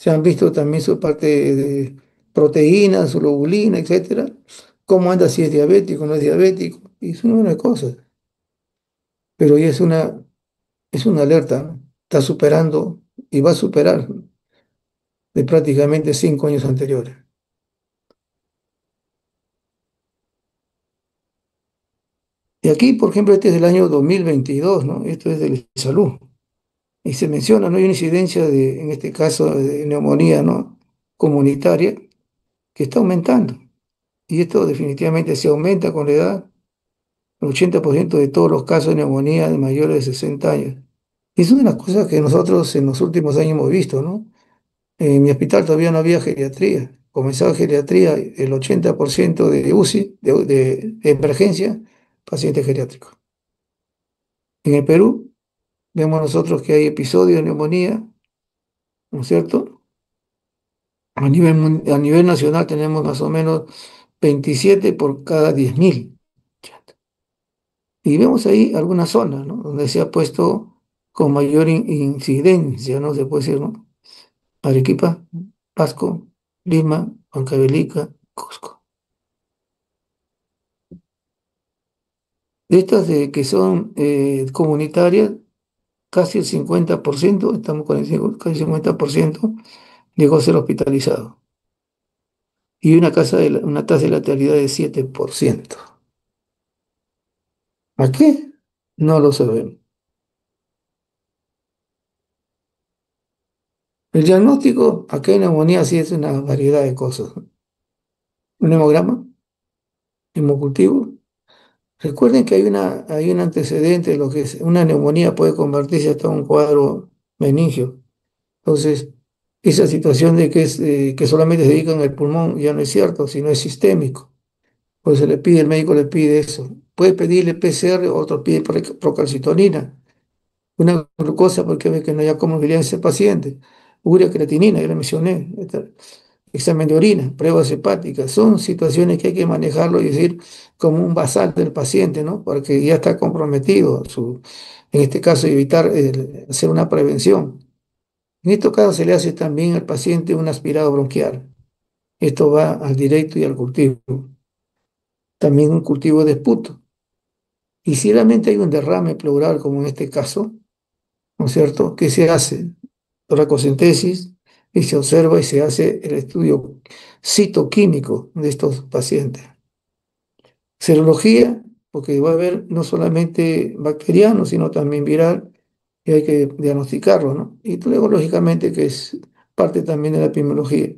han visto también su parte de proteínas, su globulina, etcétera. Cómo anda si es diabético, no es diabético, y es una de cosas. Pero ya es una alerta, ¿no? Está superando y va a superar de prácticamente 5 años anteriores. Y aquí, por ejemplo, este es del año 2022, ¿no? Esto es de salud. Y se menciona, ¿no? Hay una incidencia en este caso, de neumonía, ¿no? Comunitaria, que está aumentando. Y esto definitivamente se aumenta con la edad, el 80% de todos los casos de neumonía de mayores de 60 años. Y es una de las cosas que nosotros en los últimos años hemos visto, ¿no? En mi hospital todavía no había geriatría. Comenzaba geriatría, el 80% de UCI, de emergencia, pacientes geriátricos. En el Perú vemos nosotros que hay episodios de neumonía, ¿no es cierto? A nivel nacional tenemos más o menos 27 por cada 10.000. Y vemos ahí algunas zonas, ¿no? Donde se ha puesto con mayor incidencia, ¿no? Se puede decir, ¿no? Arequipa, Pasco, Lima, Huancavelica, Cusco. De estas que son comunitarias, casi el 50%, estamos con casi el 50%, llegó a ser hospitalizado. Y una tasa de letalidad de 7%. ¿A qué? No lo sabemos. El diagnóstico, acá en neumonía sí es una variedad de cosas, ¿no? Un hemograma, hemocultivo. Recuerden que hay un antecedente de lo que es una neumonía puede convertirse hasta un cuadro meningio. Entonces, esa situación de que solamente se dedican al pulmón ya no es cierto, sino es sistémico. Pues el médico le pide eso. Puede pedirle PCR, otro pide procalcitonina, una glucosa porque ve que no haya comorbilidad en ese paciente, urea creatinina, ya le mencioné, examen de orina, pruebas hepáticas, son situaciones que hay que manejarlo y decir como un basal del paciente, ¿no? Porque ya está comprometido, en este caso evitar hacer una prevención. En estos casos se le hace también al paciente un aspirado bronquial. Esto va al directo y al cultivo. También un cultivo de esputo. Y si realmente hay un derrame pleural, como en este caso, ¿no es cierto? ¿Qué se hace? Toracocentesis y se observa y se hace el estudio citoquímico de estos pacientes. Serología, porque va a haber no solamente bacteriano, sino también viral, y hay que diagnosticarlo, ¿no? Y luego, lógicamente, que es parte también de la epidemiología.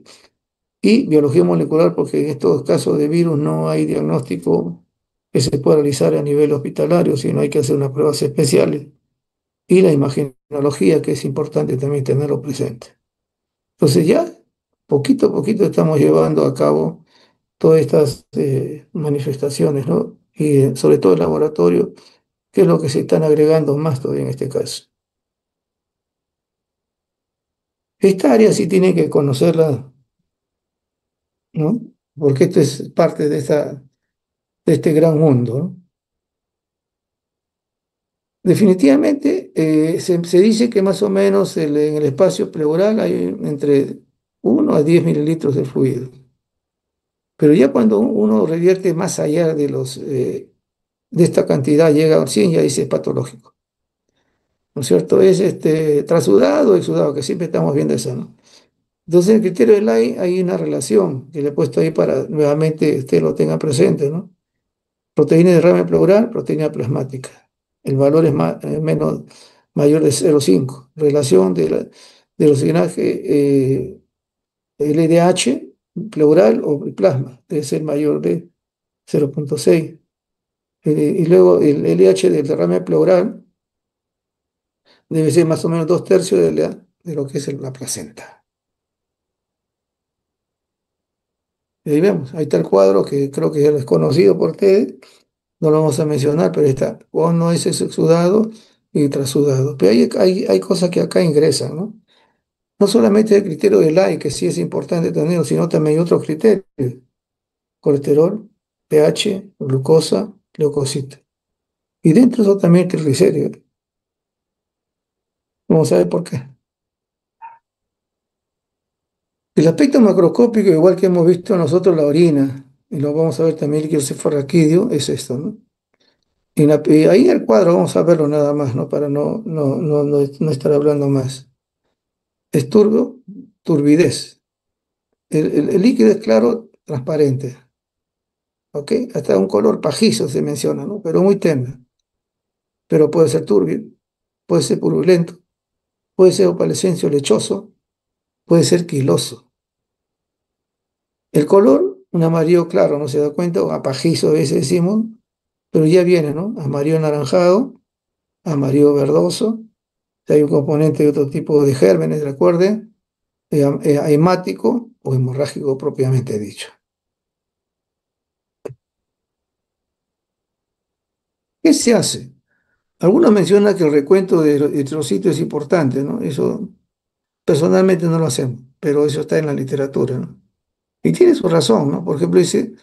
Y biología molecular, porque en estos casos de virus no hay diagnóstico que se pueda realizar a nivel hospitalario, sino hay que hacer unas pruebas especiales y la imagenología, que es importante también tenerlo presente. Entonces ya, poquito a poquito estamos llevando a cabo todas estas manifestaciones, ¿no? Y sobre todo el laboratorio, que es lo que se están agregando más todavía en este caso. Esta área sí tiene que conocerla, ¿no? Porque esto es parte de este gran mundo, ¿no? Definitivamente, se dice que más o menos en el espacio pleural hay entre 1 a 10 mililitros de fluido. Pero ya cuando uno revierte más allá de esta cantidad, llega a 100, ya dice es patológico. ¿No es cierto? Es trasudado o exudado, que siempre estamos viendo eso, ¿no? Entonces, en el criterio de Lai hay una relación que le he puesto ahí para nuevamente usted lo tenga presente, ¿no? Proteína de derrame pleural, proteína plasmática. El valor es mayor de 0,5. Relación del oxigenaje LDH pleural o plasma debe ser mayor de 0,6. Y luego el LH del derrame pleural debe ser más o menos 2/3 de lo que es la placenta. Y ahí vemos, ahí está el cuadro que creo que ya lo es conocido por ustedes, no lo vamos a mencionar, pero está, o no es exudado y trasudado. Pero hay cosas que acá ingresan, ¿no? No solamente el criterio del AI, que sí es importante tenerlo, sino también hay otros criterios: colesterol, pH, glucosa, leucocitos. Y dentro de eso también el triglicérido. Vamos a ver por qué. El aspecto macroscópico, igual que hemos visto nosotros la orina, y lo vamos a ver también el líquido cefalorraquídeo, es esto, ¿no? Y ahí en el cuadro vamos a verlo nada más, ¿no? Para no estar hablando más. Es turbidez. El líquido es claro, transparente, ¿ok? Hasta un color pajizo se menciona, ¿no? Pero muy tenue. Pero puede ser turbio, puede ser purulento, puede ser opalescencia o lechoso, puede ser quiloso. El color, un amarillo claro, no se da cuenta, o apajizo a veces decimos, pero ya viene, ¿no? Amarillo anaranjado, amarillo verdoso. Si hay un componente de otro tipo de gérmenes, recuerde, hemático o hemorrágico propiamente dicho. ¿Qué se hace? Algunos mencionan que el recuento de eritrocitos es importante, ¿no? Eso personalmente no lo hacemos, pero eso está en la literatura, ¿no? Y tiene su razón, ¿no? Por ejemplo, dice,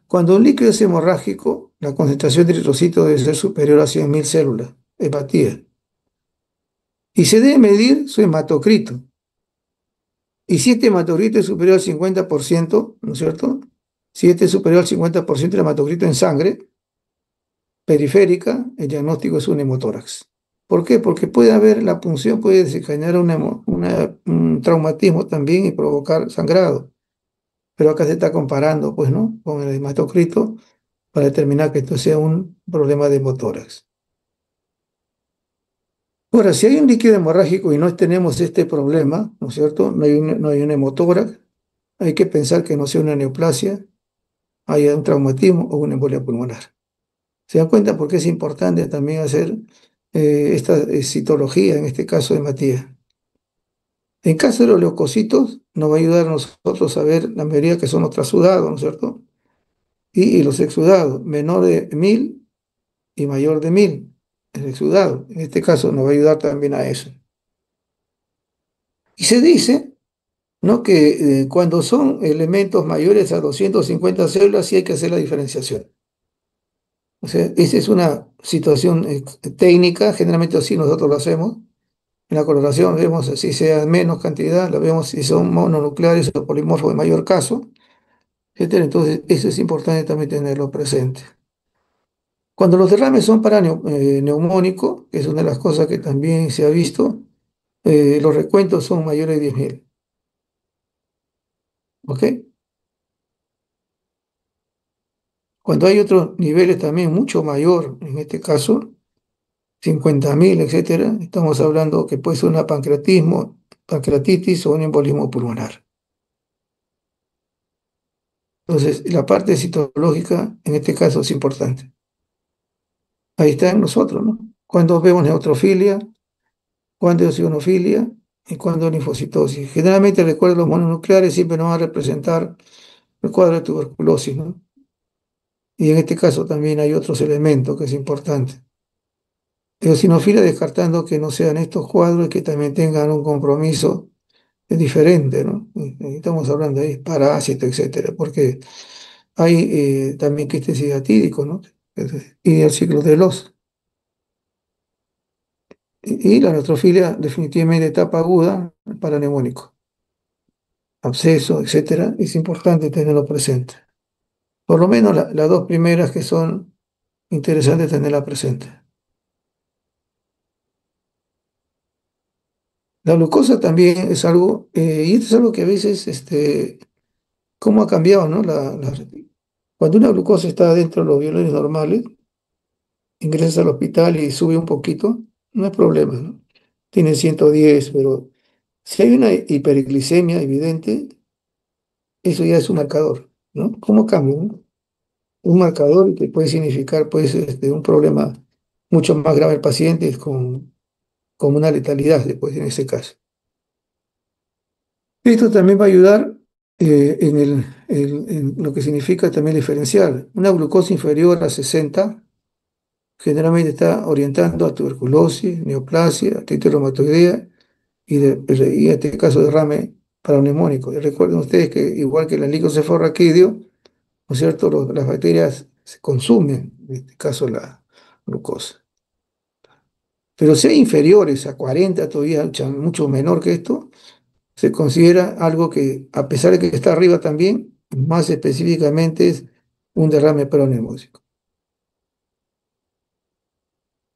cuando un líquido es hemorrágico, la concentración de eritrocitos debe ser superior a 100.000 células, hepatía, y se debe medir su hematocrito. Y si este hematocrito es superior al 50%, ¿no es cierto? Si este es superior al 50% del hematocrito en sangre periférica, el diagnóstico es un hemotórax. ¿Por qué? Porque puede haber, la punción puede desencadenar un traumatismo también y provocar sangrado. Pero acá se está comparando, pues, ¿no? Con el hematocrito para determinar que esto sea un problema de hemotórax. Ahora, si hay un líquido hemorrágico y no tenemos este problema, ¿no es cierto? No hay un hemotórax, hay que pensar que no sea una neoplasia, haya un traumatismo o una embolia pulmonar. ¿Se dan cuenta por qué es importante también hacer esta citología, en este caso de Matías? En caso de los leucocitos, nos va a ayudar a nosotros a ver la mayoría que son los trasudados, ¿no es cierto? Y los exudados, menor de 1.000 y mayor de 1.000, el exudado. En este caso nos va a ayudar también a eso. Y se dice, ¿no?, que cuando son elementos mayores a 250 células sí hay que hacer la diferenciación. O sea, esa es una situación técnica, generalmente así nosotros lo hacemos. En la coloración vemos si sea menos cantidad, lo vemos si son mononucleares o polimorfos de mayor caso, etcétera. Entonces, eso es importante también tenerlo presente. Cuando los derrames son neumónicos, que es una de las cosas que también se ha visto, los recuentos son mayores de 10.000. ¿Ok? Cuando hay otros niveles también mucho mayor, en este caso, 50.000, etcétera, estamos hablando que puede ser una pancreatitis o un embolismo pulmonar. Entonces, la parte citológica en este caso es importante. Ahí está en nosotros, ¿no? Cuando vemos neutrofilia, cuando es eosinofilia y cuando es linfocitosis. Generalmente, recuerden, los mononucleares siempre nos van a representar el cuadro de tuberculosis, ¿no? Y en este caso también hay otros elementos que es importante. Eosinofilia descartando que no sean estos cuadros y que también tengan un compromiso diferente, ¿no? Estamos hablando de parásito, etcétera, porque hay también quistes hidatídicos, ¿no? Y el ciclo de los. Y la neutrofilia definitivamente etapa aguda, paraneumónico, absceso, etcétera, es importante tenerlo presente. Por lo menos las dos primeras que son interesantes tenerla presente. La glucosa también es algo, y esto es algo que a veces, cómo ha cambiado, ¿no? Cuando una glucosa está dentro de los valores normales, ingresas al hospital y sube un poquito, no hay problema, ¿no? Tiene 110, pero si hay una hiperglicemia evidente, eso ya es un marcador, ¿no? ¿Cómo cambia, no? Un marcador que puede significar, pues, un problema mucho más grave al paciente con una letalidad, después, en ese caso. Esto también va a ayudar en lo que significa también diferenciar. Una glucosa inferior a 60 generalmente está orientando a tuberculosis, neoplasia, artritis reumatoidea y en este caso derrame paraneumónico. Y recuerden ustedes que igual que el licocefalorraquídeo, ¿no es cierto? Las bacterias se consumen, en este caso la glucosa. Pero si hay inferiores a 40, todavía mucho menor que esto, se considera algo que, a pesar de que está arriba también, más específicamente es un derrame paraneumónico.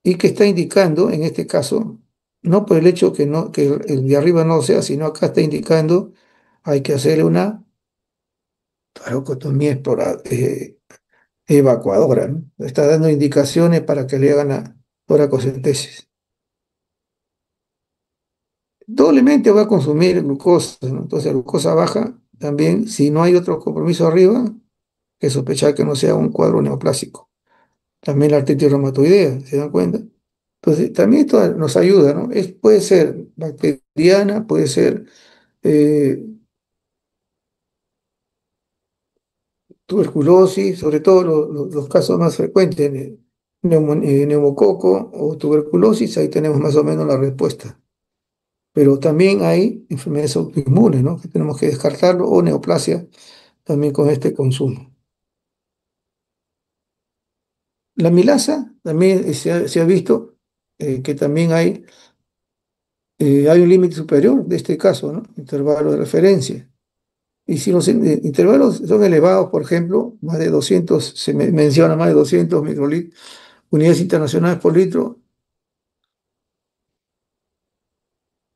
Y que está indicando, en este caso, no por el hecho que, no, que el de arriba no sea, sino acá está indicando hay que hacerle una toracotomía evacuadora, ¿no? Está dando indicaciones para que le hagan la toracocentesis. Doblemente va a consumir glucosa, ¿no? Entonces, la glucosa baja también, si no hay otro compromiso arriba, que sospechar que no sea un cuadro neoplásico. También la artritis reumatoidea, ¿se dan cuenta? Entonces, también esto nos ayuda, ¿no? Puede ser bacteriana, puede ser eh, tuberculosis, sobre todo los casos más frecuentes, neumococo o tuberculosis, ahí tenemos más o menos la respuesta. Pero también hay enfermedades autoinmunes, ¿no? Que tenemos que descartarlo, o neoplasia también con este consumo. La milasa también se ha visto que también hay un límite superior de este caso, ¿no? Intervalo de referencia. Y si los intervalos son elevados, por ejemplo, más de 200, menciona más de 200 unidades internacionales por litro,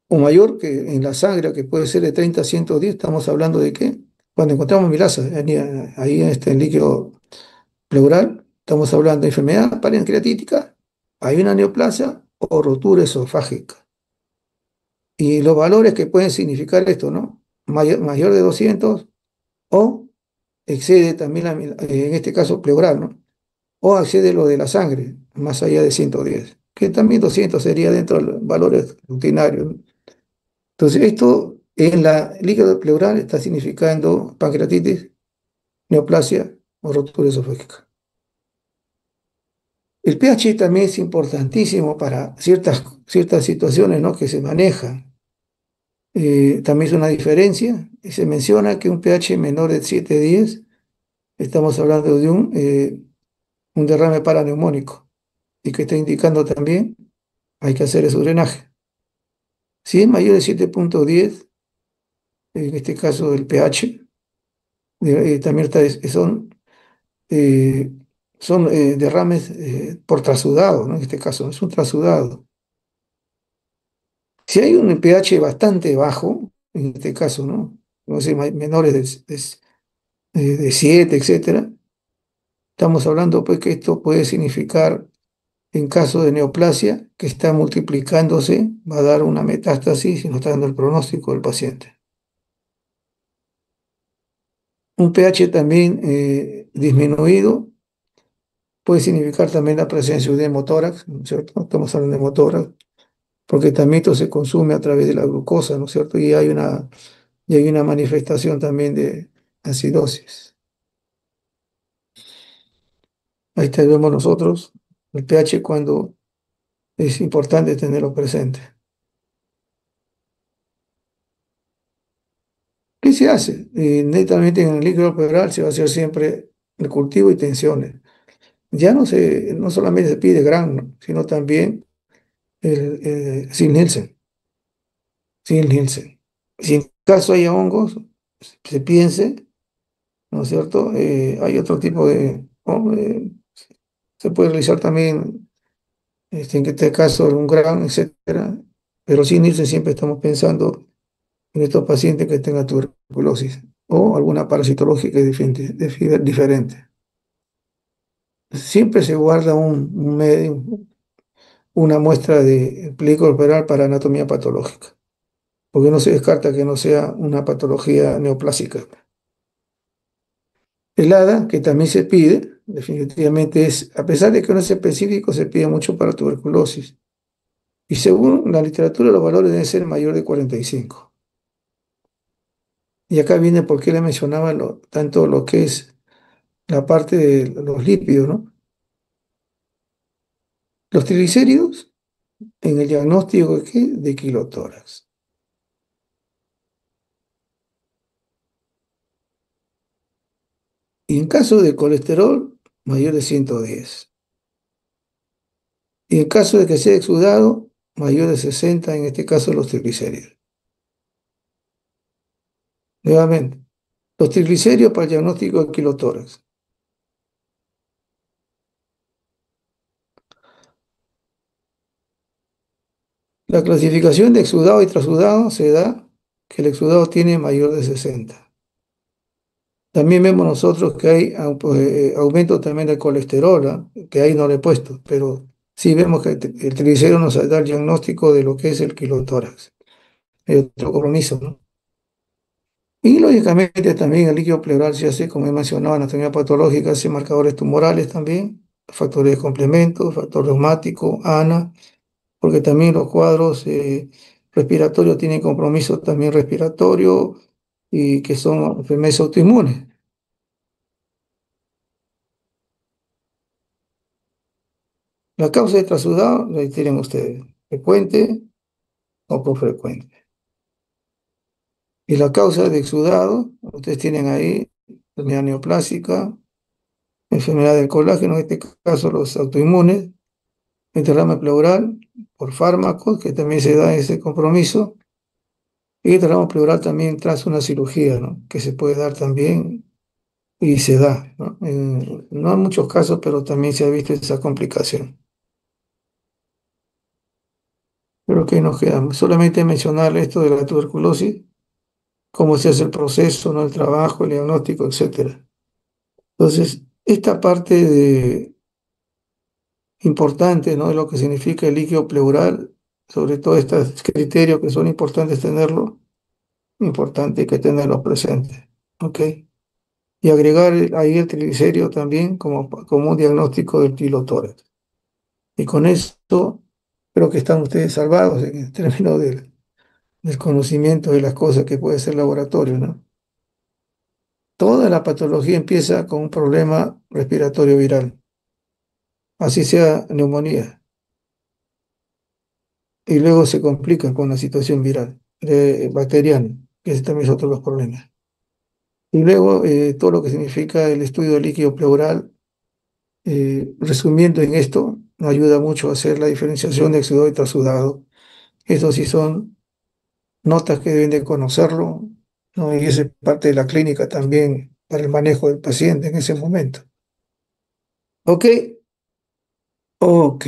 o mayor que en la sangre, que puede ser de 30 a 110, estamos hablando de que cuando encontramos milasa ahí en líquido pleural, estamos hablando de enfermedad pancreatítica, hay una neoplasia o rotura esofágica. Y los valores que pueden significar esto, ¿no? Mayor de 200 o excede también, en este caso, pleural, ¿no? O excede lo de la sangre, más allá de 110, que también 200 sería dentro de los valores rutinarios, ¿no? Entonces, esto en la líquido pleural está significando pancreatitis, neoplasia o rotura esofágica. El pH también es importantísimo para ciertas situaciones, ¿no? Que se manejan. También es una diferencia. Y se menciona que un pH menor de 7,10, estamos hablando de un derrame paraneumónico y que está indicando también hay que hacer ese drenaje. Si es mayor de 7,10, en este caso el pH, también eh, son derrames por trasudado, ¿no? En este caso es un trasudado. Si hay un pH bastante bajo, en este caso, ¿no? No sé, menores de 7, etcétera, estamos hablando pues que esto puede significar, en caso de neoplasia, que está multiplicándose, va a dar una metástasis y nos está dando el pronóstico del paciente. Un pH también disminuido puede significar también la presencia de hemotórax, ¿no es cierto? Estamos hablando de hemotórax. porque también esto se consume a través de la glucosa, ¿no es cierto? Y hay una manifestación también de acidosis. Ahí tenemos nosotros el pH cuando es importante tenerlo presente. ¿Qué se hace? Netamente en el líquido pleural se va a hacer siempre el cultivo y tensiones. Ya no solamente se pide Gram, ¿no? Sino también Sil-Nielsen. Sil-Nielsen. Si en caso haya hongos, se piense, ¿no es cierto? Hay otro tipo se puede realizar también, en este caso, un Gram, etcétera. Pero Sil-Nielsen siempre estamos pensando en estos pacientes que tengan tuberculosis o alguna parasitológica diferente. Siempre se guarda una muestra de película corporal para anatomía patológica, porque no se descarta que no sea una patología neoplásica. El ADA, que también se pide, definitivamente a pesar de que no es específico, se pide mucho para tuberculosis. Y según la literatura, los valores deben ser mayor de 45. Y acá viene por qué le mencionaba tanto lo que es la parte de los lípidos, ¿no? Los triglicéridos en el diagnóstico ¿de qué? De kilotórax. Y en caso de colesterol, mayor de 110. Y en caso de que sea exudado, mayor de 60, en este caso los triglicéridos. Nuevamente, los triglicéridos para el diagnóstico de kilotórax. La clasificación de exudado y trasudado se da que el exudado tiene mayor de 60. También vemos nosotros que hay aumento también del colesterol, ¿ah? Que ahí no le he puesto, pero sí vemos que el triglicérido nos da el diagnóstico de lo que es el kilotórax. Hay otro compromiso, ¿no? Y lógicamente también el líquido pleural se hace, como he mencionado, anatomía patológica, hace marcadores tumorales también, factores de complemento, factor reumático, ANA, porque también los cuadros respiratorios tienen compromiso también respiratorio y que son enfermedades autoinmunes. La causa de trasudado, la tienen ustedes, frecuente o poco frecuente. Y la causa de exudado, ustedes tienen ahí enfermedad neoplásica, enfermedad del colágeno, en este caso los autoinmunes, el derrame pleural por fármacos, que también se da ese compromiso, y el derrame pleural también tras una cirugía, ¿no? Que se puede dar también y se da, ¿no? No en muchos casos, pero también se ha visto esa complicación. Pero que nos queda solamente mencionar esto de la tuberculosis, cómo se hace el proceso, ¿no? El trabajo, el diagnóstico, etcétera. Entonces, esta parte importante, ¿no? De lo que significa el líquido pleural, sobre todo estos criterios que son importantes tenerlo, importante que tenerlos presentes, ¿ok? Y agregar ahí el triglicérido también como un diagnóstico del pilotórax. Y con esto creo que están ustedes salvados en el término del conocimiento de las cosas que puede ser laboratorio, ¿no? Toda la patología empieza con un problema respiratorio viral, así sea neumonía, y luego se complica con la situación viral, bacteriana, que ese también es otro de los problemas. Y luego todo lo que significa el estudio del líquido pleural, resumiendo en esto, nos ayuda mucho a hacer la diferenciación de exudado y trasudado. Estos sí son notas que deben de conocerlo, ¿no? Y es parte de la clínica también para el manejo del paciente en ese momento. ¿Ok? Ok.